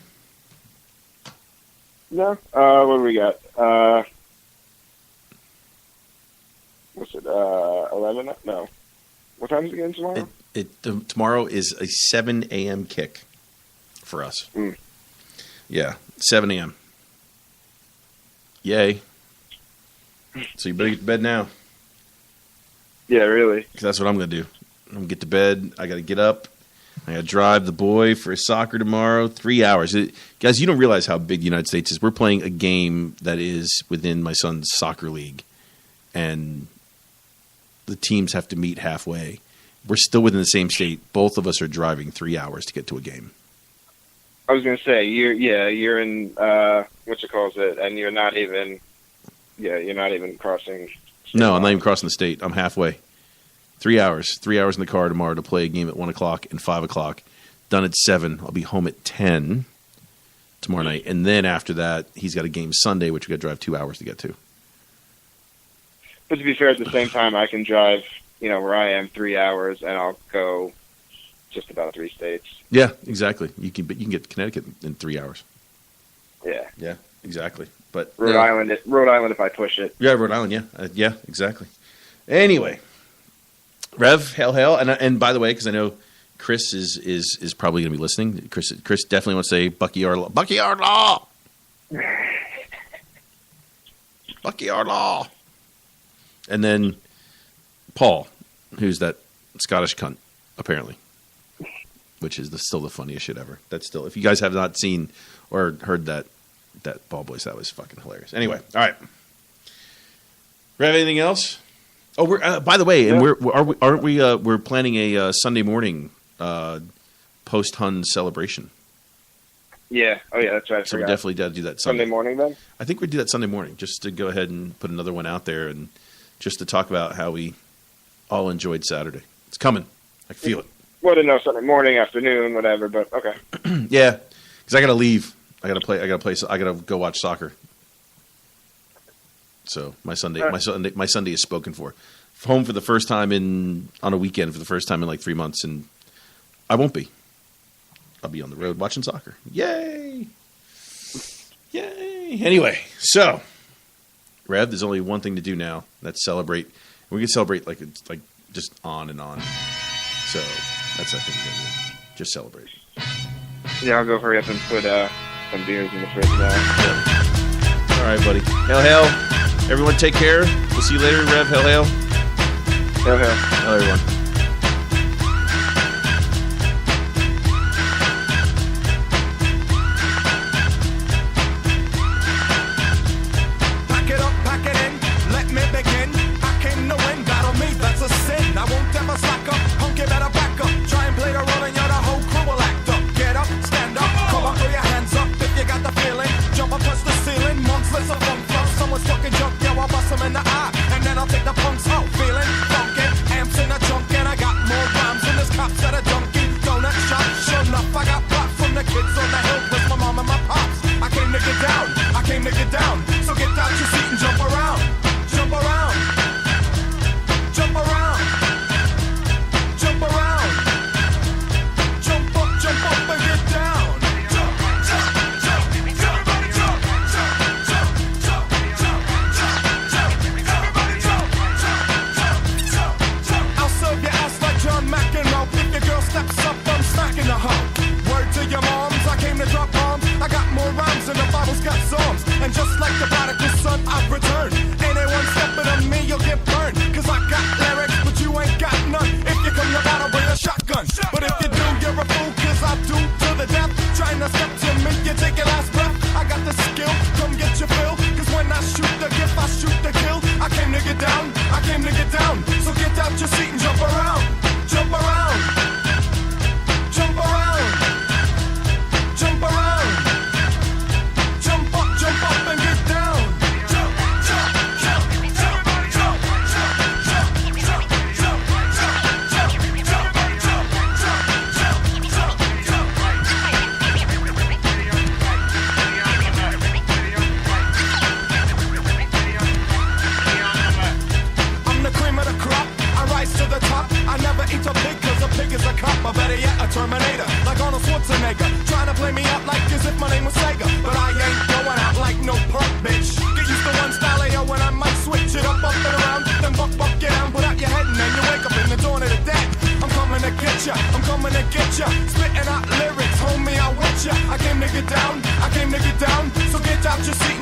No. What do we got? What's it? 11? No. What time is it again tomorrow? Tomorrow is a 7 a.m. kick for us. Mm. Yeah, 7 a.m. Yay. So you better get to bed now. Yeah, really. 'Cause that's what I'm going to do. I'm going to get to bed. I got to get up. I got to drive the boy for his soccer tomorrow. 3 hours. Guys, you don't realize how big the United States is. We're playing a game that is within my son's soccer league. And the teams have to meet halfway. We're still within the same state. Both of us are driving 3 hours to get to a game. I was going to say, you're in, what you calls it, and you're not even crossing. No, I'm not even crossing the state. I'm halfway. 3 hours. 3 hours in the car tomorrow to play a game at 1 o'clock and 5 o'clock. Done at 7. I'll be home at 10 tomorrow night. And then after that, he's got a game Sunday, which we got to drive 2 hours to get to. But to be fair, at the same time, I can drive, where I am 3 hours, and I'll go just about 3 states. Yeah, exactly. You can get to Connecticut in 3 hours. Yeah. Yeah, exactly. But Rhode Island if I push it. Yeah, Rhode Island, yeah. Yeah, exactly. Anyway, Rev, hail. And by the way, because I know Chris is probably going to be listening. Chris definitely wants to say Bucky Arlaw. Bucky Arlaw! Bucky Arlaw! And then Paul, who's that Scottish cunt, apparently. Which is still the funniest shit ever. That's still, if you guys have not seen or heard that ball boys, that was fucking hilarious. Anyway, all right. Rev, anything else? Oh, we're by the way, and we're planning a Sunday morning post Hun celebration. Yeah. Oh yeah, that's right. So we definitely got to do that Sunday morning then. I think we do that Sunday morning just to go ahead and put another one out there and just to talk about how we all enjoyed Saturday. It's coming. I feel it. wouldn't know Sunday morning, afternoon, whatever. But okay. Yeah, because I got to leave. I got to play. I got to go watch soccer. So my Sunday is spoken for. Home for the first time on a weekend for the first time in like 3 months, and I won't be. I'll be on the road watching soccer. Yay! Yay! Anyway, so Rev, there's only one thing to do now. That's celebrate. We can celebrate like just on and on. So that's I think we're gonna do. Just celebrate. Yeah, I'll go hurry up and put some beers in the fridge now. Yeah. All right, buddy. Hail, hail. Everyone take care. We'll see you later, Rev. Hail, hail. Hail, hail. Hail, everyone. Pack it up, pack it in, let me begin. I came to win, battle me, that's a sin. I won't ever slack up, hunky better back up. Try and play the role and you're the whole crew will act up. Get up, stand up, come on, throw your hands up if you got the feeling. Jump up, touch the ceiling, monsters of funk flow. Someone's fucking junk, yeah, I'll bust them in the eye. And then I'll take the punks out, feeling funky. Amps in a trunk and I got more rhymes than this cops at a Dunkin' Donut shop. Sure enough, I got pop from the kids on the hill with my mom and my pops. I came to get down, I came to get down. So get out your seat and jump around, jump around, jump around, jump around, jump up and get down. Jump, jump, jump, everybody jump, jump, jump, jump, jump, jump, jump, everybody jump, jump, jump, jump. I'll serve your ass like John McEnroe. If your girl steps up, I'm smacking the hoe. Word to your moms, I came to drop bombs. I got more rhymes than the Bible's got songs. And just like the prodigal son, I've returned. Anyone stepping on me, you'll get burned. Cause I got lyrics, but you ain't got none. If you come to battle, bring a shotgun. But if you do, you're a fool, cause I do to the death. Trying to step to me, you take your last breath. I got the skill, come get your fill. Cause when I shoot the gift, I shoot the kill. I came to get down, I came to get down. So get out your seat and jump around. Jump around. Jump around. Jump around. Jump up and get down. Jump, jump, jump, everybody jump, jump, jump, jump, jump, jump, jump, everybody jump, jump, jump, jump, I'm the cream of the crop, I rise to the top. I never eat a pig cause a pig is a cop. Or better yet, a Terminator, like Arnold Schwarzenegger. Trying to play me out like as if my name was Sega. But I ain't going out like no punk bitch. Get used to one style of yo when I might switch it up and around. Then buck, get down, put out your head and then you wake up in the dawn of the dead. I'm coming to get ya, I'm coming to get ya. Spitting out lyrics, homie, I with ya. I came to get down, I came to get down. So get out your seat